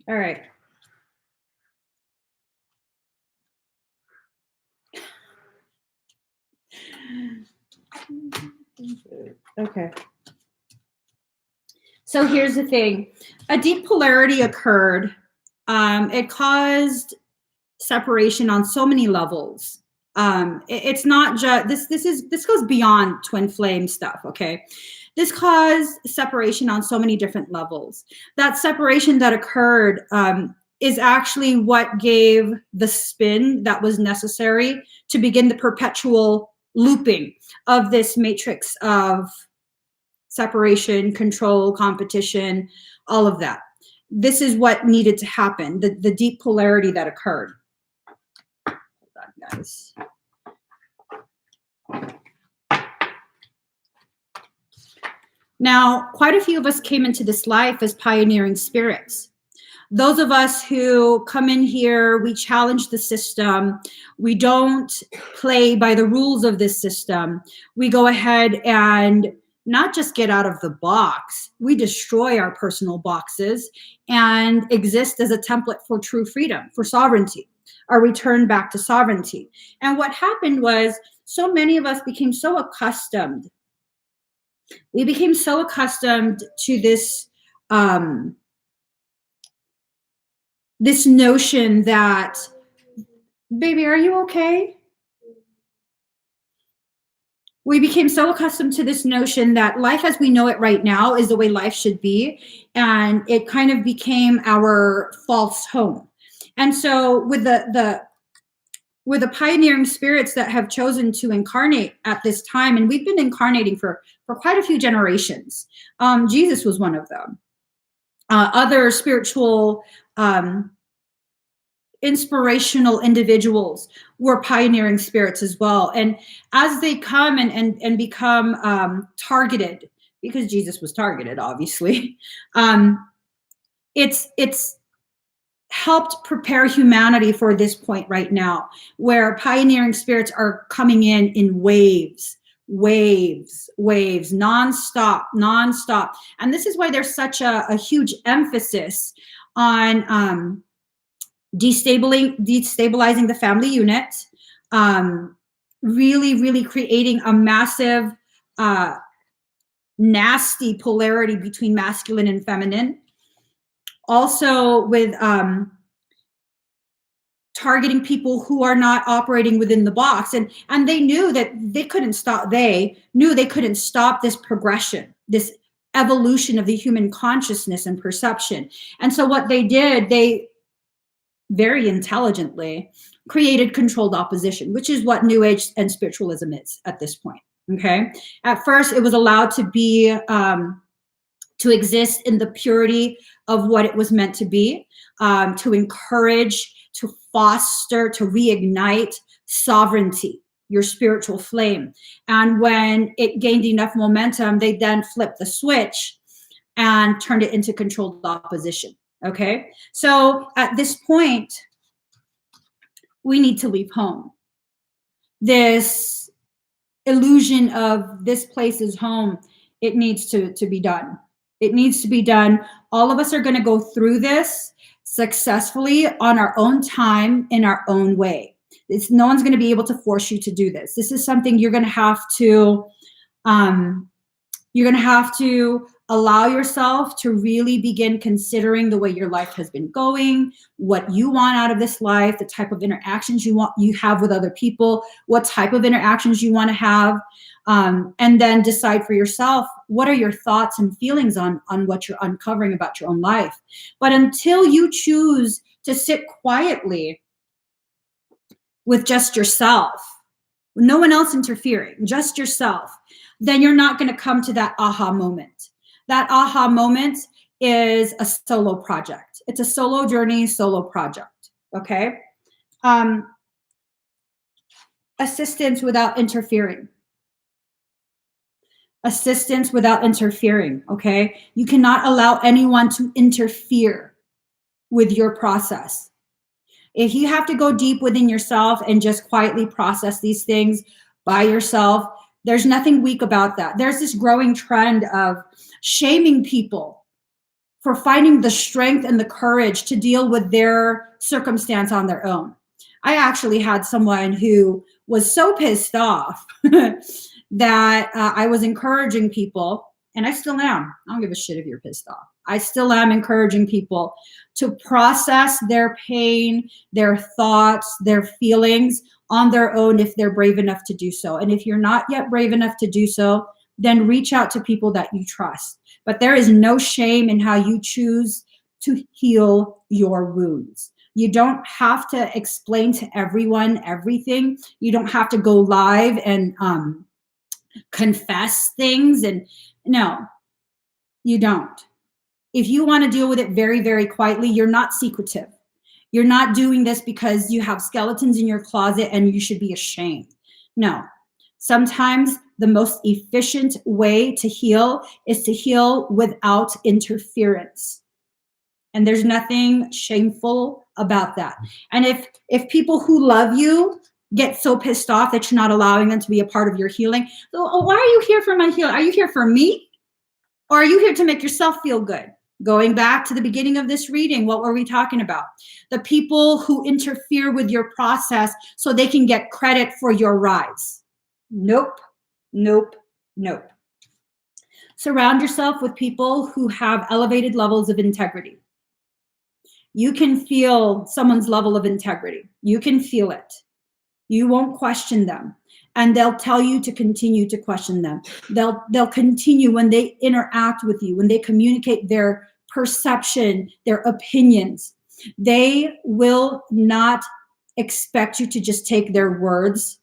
All right. Okay. So here's the thing. A deep polarity occurred. It caused separation on so many levels. It's not just this goes beyond twin flame stuff. Okay. This caused separation on so many different levels. That separation that occurred is actually what gave the spin that was necessary to begin the perpetual looping of this matrix of separation, control, competition, all of that. This is what needed to happen, the deep polarity that occurred. Hold on, guys. Now, quite a few of us came into this life as pioneering spirits. Those of us who come in here, we challenge the system. We don't play by the rules of this system. We go ahead and not just get out of the box, we destroy our personal boxes and exist as a template for true freedom, for sovereignty, our return back to sovereignty. And what happened was so many of us became so accustomed. We became so accustomed to this, this notion that, baby, are you okay? We became so accustomed to this notion that life as we know it right now is the way life should be. And it kind of became our false home. And so with the pioneering spirits that have chosen to incarnate at this time, and we've been incarnating for quite a few generations. Jesus was one of them. Other spiritual, inspirational individuals were pioneering spirits as well. And as they come and become targeted, because Jesus was targeted, obviously, it's helped prepare humanity for this point right now, where pioneering spirits are coming in waves, nonstop. And this is why there's such a huge emphasis on destabilizing the family unit, really creating a massive, nasty polarity between masculine and feminine. Also with targeting people who are not operating within the box. And they knew that they couldn't stop this progression, this evolution of the human consciousness and perception. And so what they did, they very intelligently created controlled opposition, which is what New Age and spiritualism is at this point. Okay. At first, it was allowed to be, to exist in the purity of what it was meant to be, to encourage, to foster, to reignite sovereignty, your spiritual flame. And when it gained enough momentum, they then flipped the switch and turned it into controlled opposition. Okay. So at this point, we need to leave home. This illusion of this place is home, it needs to be done. It needs to be done. All of us are going to go through this successfully on our own time, in our own way. No one's going to be able to force you to do this. This is something you're going to have to, allow yourself to really begin considering the way your life has been going, what you want out of this life, the type of interactions you have with other people, what type of interactions you want to have, and then decide for yourself, what are your thoughts and feelings on what you're uncovering about your own life. But until you choose to sit quietly with just yourself, no one else interfering, just yourself, then you're not going to come to that aha moment. That aha moment is a solo project. It's a solo journey, solo project. Okay. Assistance without interfering. Assistance without interfering. Okay. You cannot allow anyone to interfere with your process. If you have to go deep within yourself and just quietly process these things by yourself, there's nothing weak about that. There's this growing trend of shaming people for finding the strength and the courage to deal with their circumstance on their own. I actually had someone who was so pissed off that I was encouraging people, and I still am. I don't give a shit if you're pissed off. I still am encouraging people to process their pain, their thoughts, their feelings on their own if they're brave enough to do so. And if you're not yet brave enough to do so, then reach out to people that you trust. But there is no shame in how you choose to heal your wounds. You don't have to explain to everyone everything. You don't have to go live and confess things. And no, you don't. If you want to deal with it very, very quietly, you're not secretive. You're not doing this because you have skeletons in your closet and you should be ashamed. No. Sometimes the most efficient way to heal is to heal without interference. And there's nothing shameful about that. And if people who love you get so pissed off that you're not allowing them to be a part of your healing, oh, why are you here for my healing? Are you here for me? Or are you here to make yourself feel good? Going back to the beginning of this reading, what were we talking about? The people who interfere with your process so they can get credit for your rise. Nope, nope, nope. Surround yourself with people who have elevated levels of integrity. You can feel someone's level of integrity. You can feel it. You won't question them. And they'll tell you to continue to question them. They'll continue when they interact with you, when they communicate their perception, their opinions. They will not expect you to just take their words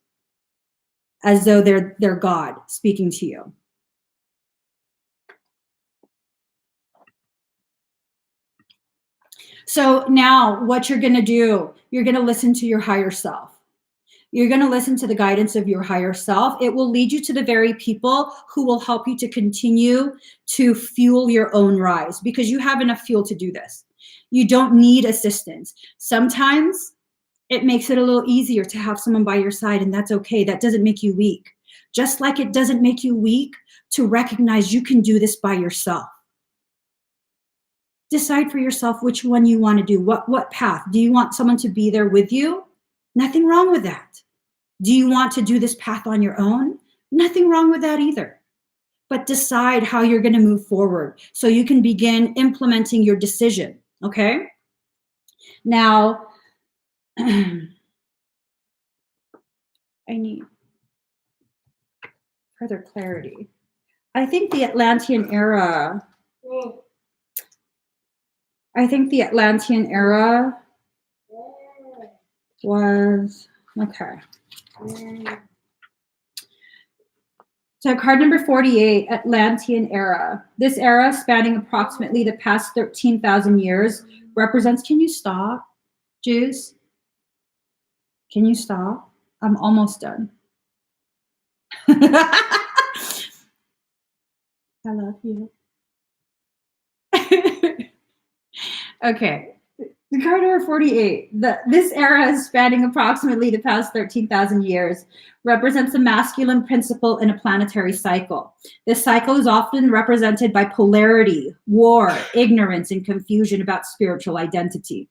as though they're God speaking to you. So now what you're going to do, you're going to listen to your higher self. You're going to listen to the guidance of your higher self. It will lead you to the very people who will help you to continue to fuel your own rise, because you have enough fuel to do this. You don't need assistance. Sometimes it makes it a little easier to have someone by your side, and that's okay. That doesn't make you weak. Just like it doesn't make you weak to recognize you can do this by yourself. Decide for yourself which one you want to do. What path? Do you want someone to be there with you? Nothing wrong with that. Do you want to do this path on your own? Nothing wrong with that either. But decide how you're going to move forward so you can begin implementing your decision, okay? Now, I need further clarity. I think the Atlantean era was, okay. So card number 48, Atlantean era. This era, spanning approximately the past 13,000 years, represents, can you stop, Juice? Can you stop? I'm almost done. I love you. Okay. The card number 48. This era, spanning approximately the past 13,000 years, represents the masculine principle in a planetary cycle. This cycle is often represented by polarity, war, ignorance, and confusion about spiritual identity.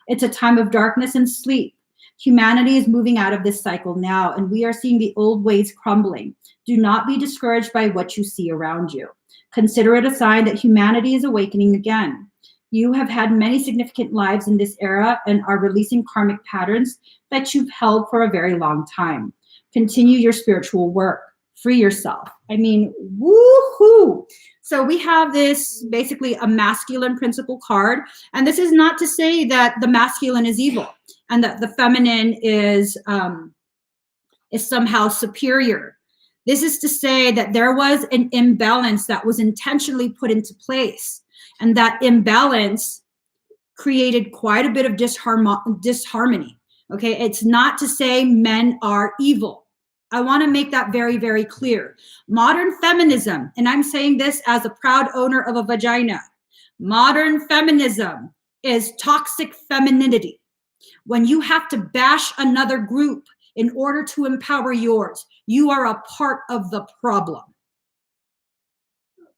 It's a time of darkness and sleep. Humanity is moving out of this cycle now, and we are seeing the old ways crumbling. Do not be discouraged by what you see around you. Consider it a sign that humanity is awakening again. You have had many significant lives in this era and are releasing karmic patterns that you've held for a very long time. Continue your spiritual work. Free yourself. I mean, woohoo! So we have this basically a masculine principle card. And this is not to say that the masculine is evil and that the feminine is somehow superior. This is to say that there was an imbalance that was intentionally put into place. And that imbalance created quite a bit of disharmony. Okay, it's not to say men are evil. I want to make that very, very clear. Modern feminism, and I'm saying this as a proud owner of a vagina, modern feminism is toxic femininity. When you have to bash another group in order to empower yours, you are a part of the problem.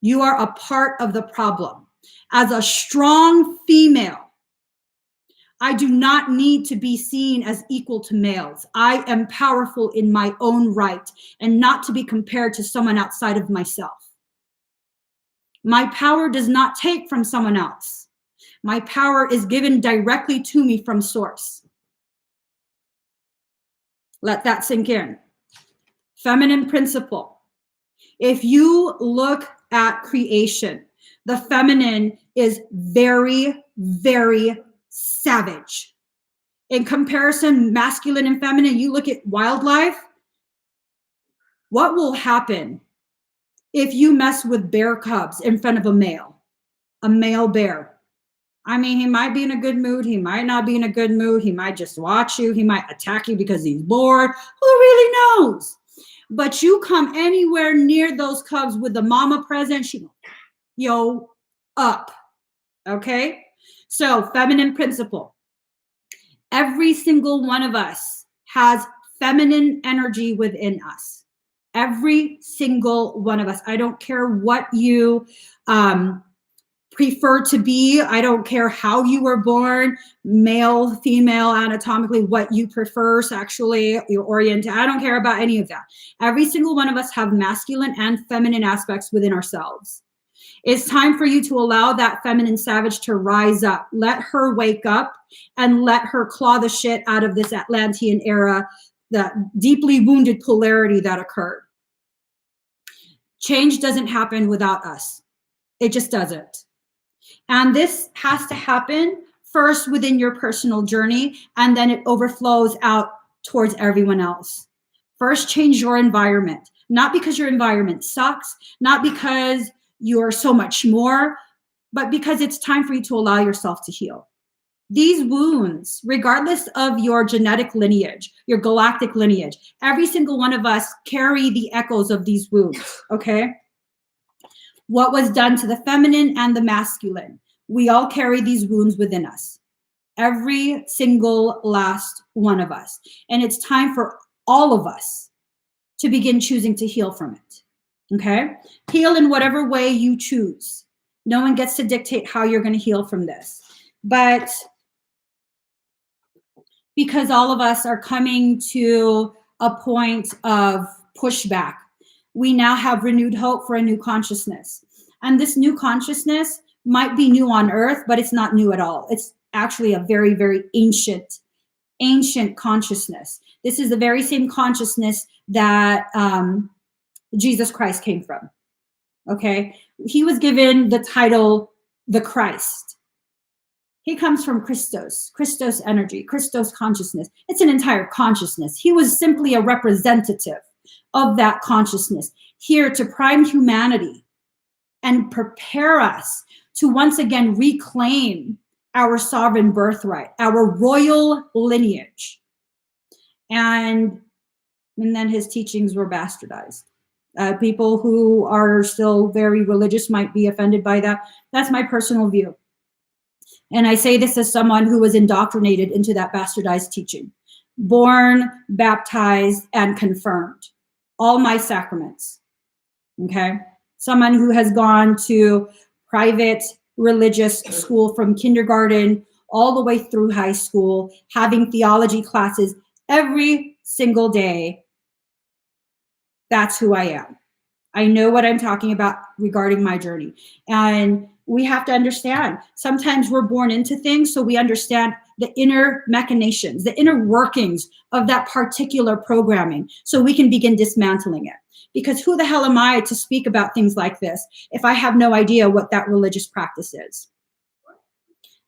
You are a part of the problem. As a strong female, I do not need to be seen as equal to males. I am powerful in my own right and not to be compared to someone outside of myself. My power does not take from someone else. My power is given directly to me from source. Let that sink in. Feminine principle. If you look at creation, the feminine is very, very savage. In comparison, masculine and feminine, you look at wildlife, what will happen if you mess with bear cubs in front of a male bear? I mean, he might be in a good mood. He might not be in a good mood. He might just watch you. He might attack you because he's bored. Who really knows? But you come anywhere near those cubs with the mama present, she yo up. Okay? So, feminine principle. Every single one of us has feminine energy within us. Every single one of us. I don't care what you prefer to be. I don't care how you were born, male, female, anatomically, what you prefer sexually, you're oriented. I don't care about any of that. Every single one of us have masculine and feminine aspects within ourselves. It's time for you to allow that feminine savage to rise up. Let her wake up and let her claw the shit out of this Atlantean era, that deeply wounded polarity that occurred. Change doesn't happen without us. It just doesn't. And this has to happen first within your personal journey, and then it overflows out towards everyone else. First, change your environment, not because your environment sucks, not because you're so much more, but because it's time for you to allow yourself to heal. These wounds, regardless of your genetic lineage, your galactic lineage, every single one of us carry the echoes of these wounds, okay? What was done to the feminine and the masculine. We all carry these wounds within us. Every single last one of us. And it's time for all of us to begin choosing to heal from it. Okay? Heal in whatever way you choose. No one gets to dictate how you're going to heal from this. But because all of us are coming to a point of pushback, we now have renewed hope for a new consciousness. And this new consciousness might be new on earth, but it's not new at all. It's actually a very, very ancient consciousness. This is the very same consciousness that Jesus Christ came from. Okay? He was given the title, the Christ. He comes from Christos energy, Christos consciousness. It's an entire consciousness. He was simply a representative of that consciousness, here to prime humanity and prepare us to once again reclaim our sovereign birthright, our royal lineage. And then his teachings were bastardized. People who are still very religious might be offended by that. That's my personal view. And I say this as someone who was indoctrinated into that bastardized teaching. Born, baptized, and confirmed. All my sacraments. Okay? Someone who has gone to private religious school from kindergarten all the way through high school, having theology classes every single day. That's who I am. I know what I'm talking about regarding my journey. And we have to understand, sometimes we're born into things, so we understand the inner machinations, the inner workings of that particular programming, so we can begin dismantling it. Because who the hell am I to speak about things like this if I have no idea what that religious practice is?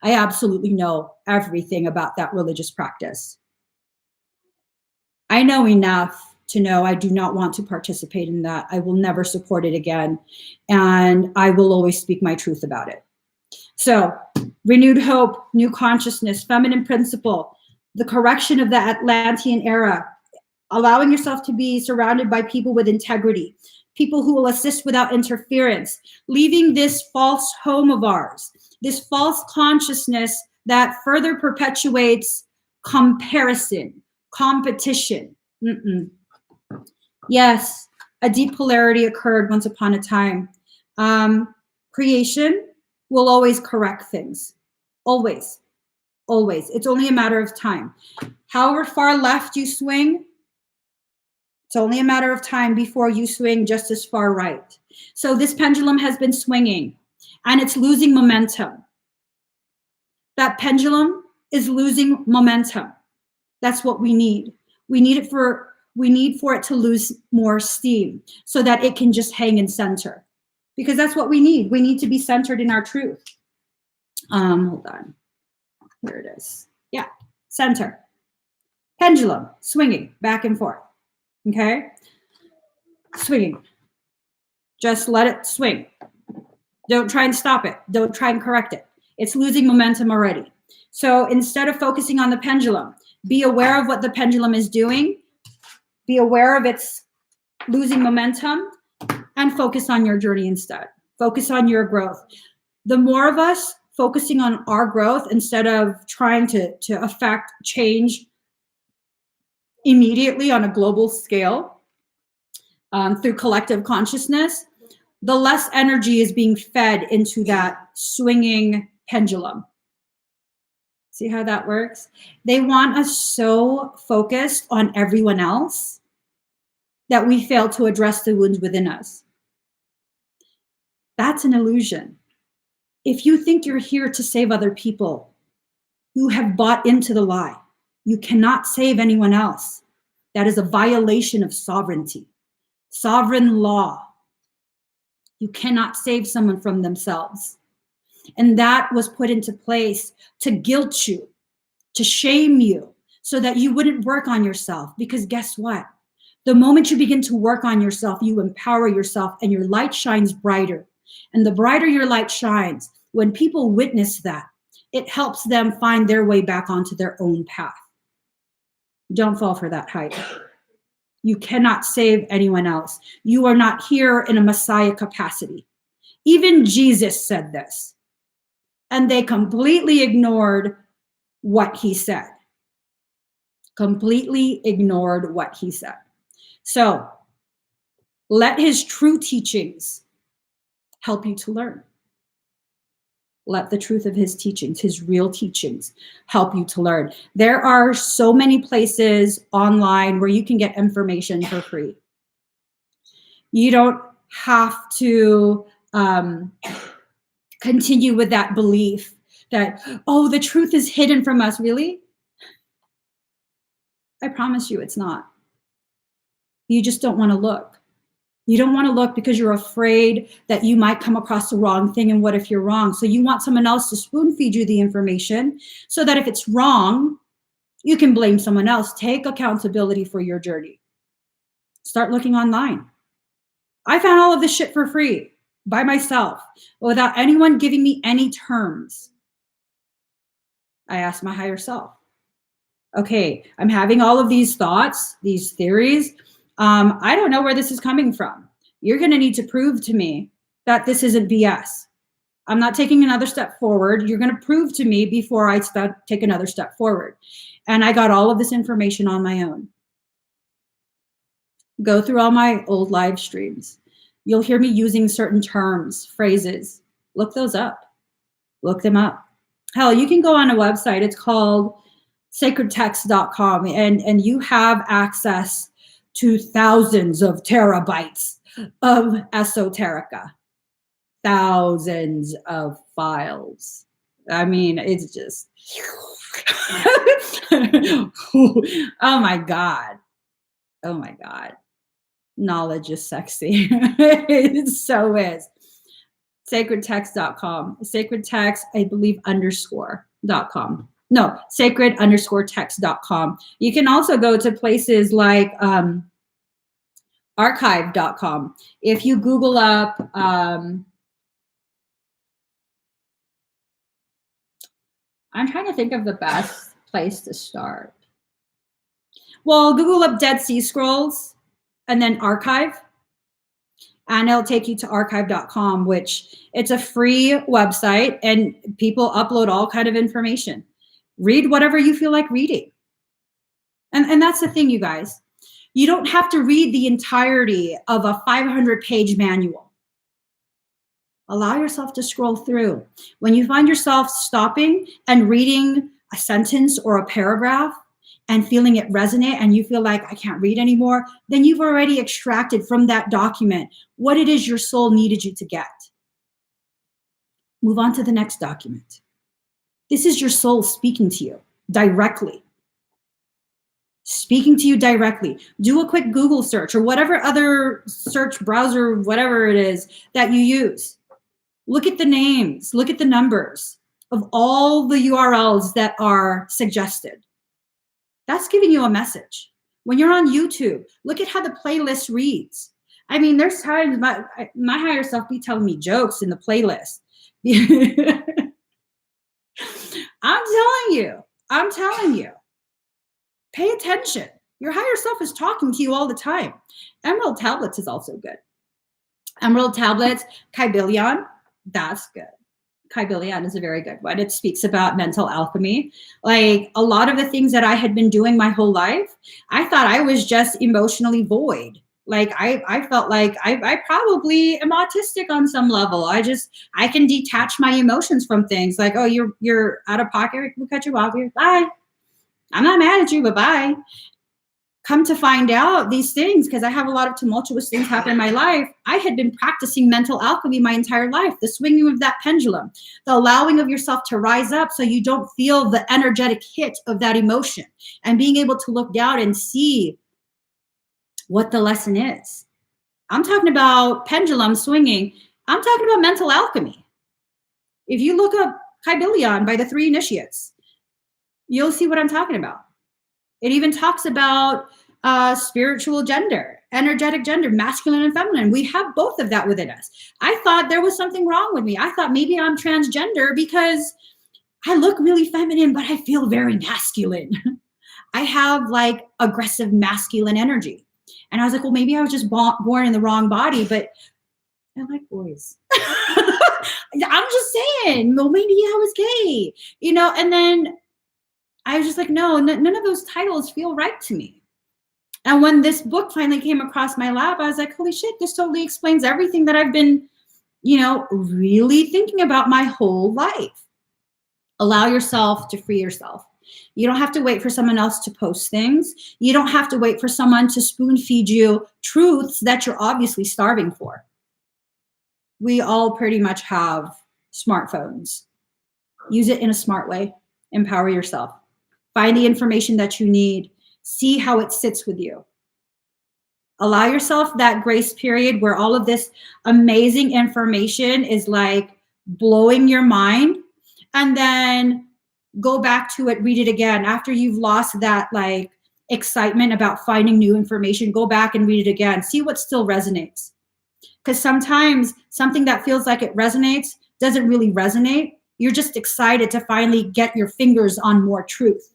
I absolutely know everything about that religious practice. I know enough to know I do not want to participate in that. I will never support it again. And I will always speak my truth about it. So, renewed hope, new consciousness, feminine principle, the correction of the Atlantean era, allowing yourself to be surrounded by people with integrity, people who will assist without interference, leaving this false home of ours, this false consciousness that further perpetuates comparison, competition. Yes, a deep polarity occurred once upon a time. Creation will always correct things. Always. Always. It's only a matter of time. However far left you swing, it's only a matter of time before you swing just as far right. So this pendulum has been swinging and it's losing momentum. That pendulum is losing momentum. That's what we need. We need for it to lose more steam so that it can just hang in center. Because that's what we need. We need to be centered in our truth. Hold on. Here it is. Yeah, center. Pendulum, swinging back and forth. Okay? Swinging. Just let it swing. Don't try and stop it. Don't try and correct it. It's losing momentum already. So instead of focusing on the pendulum, be aware of what the pendulum is doing. Be aware of its losing momentum and focus on your journey instead. Focus on your growth. The more of us focusing on our growth instead of trying to affect change immediately on a global scale through collective consciousness, the less energy is being fed into that swinging pendulum. See how that works? They want us so focused on everyone else that we fail to address the wounds within us. That's an illusion. If you think you're here to save other people, you have bought into the lie. You cannot save anyone else. That is a violation of sovereignty, sovereign law. You cannot save someone from themselves. And that was put into place to guilt you, to shame you, so that you wouldn't work on yourself. Because guess what? The moment you begin to work on yourself, you empower yourself and your light shines brighter. And the brighter your light shines, when people witness that, it helps them find their way back onto their own path. Don't fall for that hype. You cannot save anyone else. You are not here in a Messiah capacity. Even Jesus said this, and they completely ignored what he said. Completely ignored what he said. So let his true teachings help you to learn. Let the truth of his teachings, his real teachings, help you to learn. There are so many places online where you can get information for free. You don't have to continue with that belief that, oh, the truth is hidden from us. Really? I promise you it's not. You just don't want to look. You don't want to look because you're afraid that you might come across the wrong thing. And what if you're wrong? So you want someone else to spoon feed you the information so that if it's wrong, you can blame someone else. Take accountability for your journey. Start looking online. I found all of this shit for free by myself without anyone giving me any terms. I asked my higher self, okay, I'm having all of these thoughts, these theories. I don't know where this is coming from. You're going to need to prove to me that this isn't BS. I'm not taking another step forward. You're going to prove to me before I take another step forward. And I got all of this information on my own. Go through all my old live streams. You'll hear me using certain terms, phrases. Look those up. Look them up. Hell, you can go on a website. It's called sacredtext.com, and you have access to thousands of terabytes of esoterica, thousands of files. I mean, it's just, oh my God. Oh my God. Knowledge is sexy. It so is. Sacredtext.com. Sacredtext, I believe, _.com. No, sacred_text.com. You can also go to places like archive.com. If you Google up, I'm trying to think of the best place to start. Well, Google up Dead Sea Scrolls and then archive. And it'll take you to archive.com, which it's a free website and people upload all kind of information. Read whatever you feel like reading. And that's the thing, you guys. You don't have to read the entirety of a 500-page manual. Allow yourself to scroll through. When you find yourself stopping and reading a sentence or a paragraph, and feeling it resonate and you feel like I can't read anymore, then you've already extracted from that document what it is your soul needed you to get. Move on to the next document. This is your soul speaking to you directly. Speaking to you directly. Do a quick Google search or whatever other search browser, whatever it is that you use. Look at the names, look at the numbers of all the URLs that are suggested. That's giving you a message. When you're on YouTube, look at how the playlist reads. I mean, there's times my higher self be telling me jokes in the playlist. I'm telling you, pay attention. Your higher self is talking to you all the time. Emerald tablets is also good. Emerald tablets, Kybalion, that's good. Kybalion is a very good one. It speaks about mental alchemy. Like a lot of the things that I had been doing my whole life, I thought I was just emotionally void. Like I felt like I probably am autistic on some level. I can detach my emotions from things. Like, oh, you're out of pocket. We'll cut you off here. Bye. I'm not mad at you, but bye. Come to find out these things, because I have a lot of tumultuous things happen in my life. I had been practicing mental alchemy my entire life, the swinging of that pendulum, the allowing of yourself to rise up so you don't feel the energetic hit of that emotion, and being able to look down and see what the lesson is. I'm talking about pendulum swinging. I'm talking about mental alchemy. If you look up Kybalion by the 3 initiates, you'll see what I'm talking about. It even talks about spiritual gender, energetic gender, masculine and feminine. We have both of that within us. I thought there was something wrong with me. I thought maybe I'm transgender because I look really feminine, but I feel very masculine. I have like aggressive masculine energy. And I was like, well, maybe I was just born in the wrong body, but I like boys. I'm just saying, well, maybe I was gay, and then I was just like, no, none of those titles feel right to me. And when this book finally came across my lap, I was like, holy shit, this totally explains everything that I've been, really thinking about my whole life. Allow yourself to free yourself. You don't have to wait for someone else to post things. You don't have to wait for someone to spoon feed you truths that you're obviously starving for. We all pretty much have smartphones. Use it in a smart way. Empower yourself. Find the information that you need. See how it sits with you. Allow yourself that grace period where all of this amazing information is like blowing your mind, and then go back to it, read it again. After you've lost that like excitement about finding new information, go back and read it again. See what still resonates. Because sometimes something that feels like it resonates doesn't really resonate. You're just excited to finally get your fingers on more truth.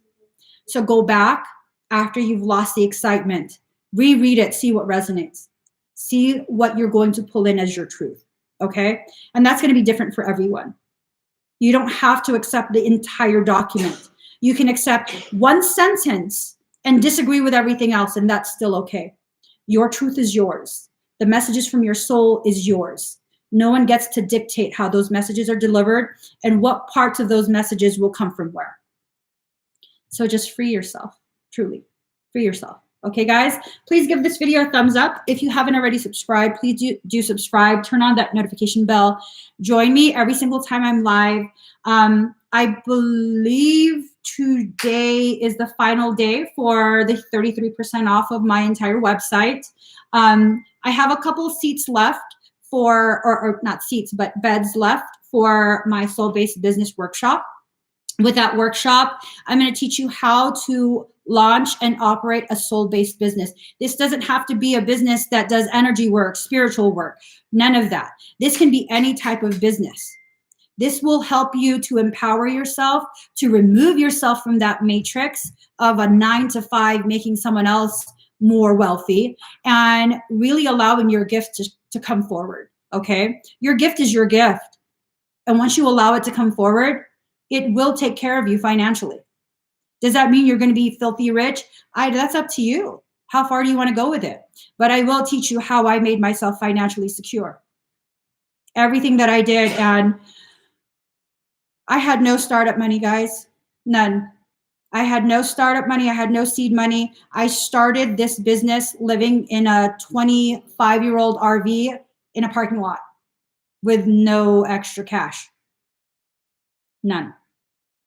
So go back after you've lost the excitement, reread it, see what resonates, see what you're going to pull in as your truth, okay? And that's going to be different for everyone. You don't have to accept the entire document. You can accept one sentence and disagree with everything else, and that's still okay. Your truth is yours. The messages from your soul is yours. No one gets to dictate how those messages are delivered and what parts of those messages will come from where. So just free yourself, truly. Free yourself. Okay, guys? Please give this video a thumbs up. If you haven't already subscribed, please do subscribe. Turn on that notification bell. Join me every single time I'm live. I believe today is the final day for the 33% off of my entire website. I have a couple of seats left for, or not seats, but beds left for my soul-based business workshop. With that workshop, I'm going to teach you how to launch and operate a soul-based business. This doesn't have to be a business that does energy work, spiritual work, none of that. This can be any type of business. This will help you to empower yourself, to remove yourself from that matrix of a 9-to-5, making someone else more wealthy, and really allowing your gift to come forward, okay? Your gift is your gift. And once you allow it to come forward, it will take care of you financially. Does that mean you're going to be filthy rich? That's up to you. How far do you want to go with it? But I will teach you how I made myself financially secure. Everything that I did, and I had no startup money, guys. None. I had no startup money. I had no seed money. I started this business living in a 25-year-old RV in a parking lot with no extra cash. None.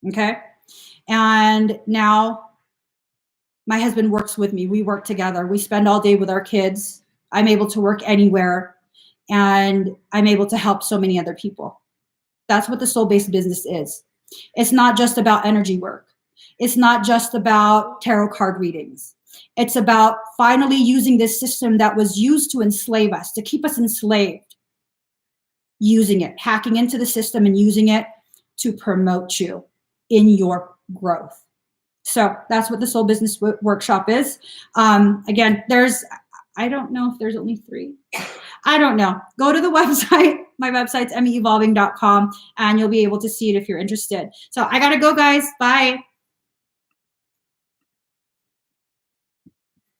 Okay. And now my husband works with me. We work together. We spend all day with our kids. I'm able to work anywhere, and I'm able to help so many other people. That's what the soul-based business is. It's not just about energy work. It's not just about tarot card readings. It's about finally using this system that was used to enslave us, to keep us enslaved, using it, hacking into the system and using it to promote you in your growth. So that's what the Soul Business Workshop is. Again, I don't know if there's only 3. I don't know. Go to the website. My website's emmieevolving.com, and you'll be able to see it if you're interested. So I got to go, guys. Bye.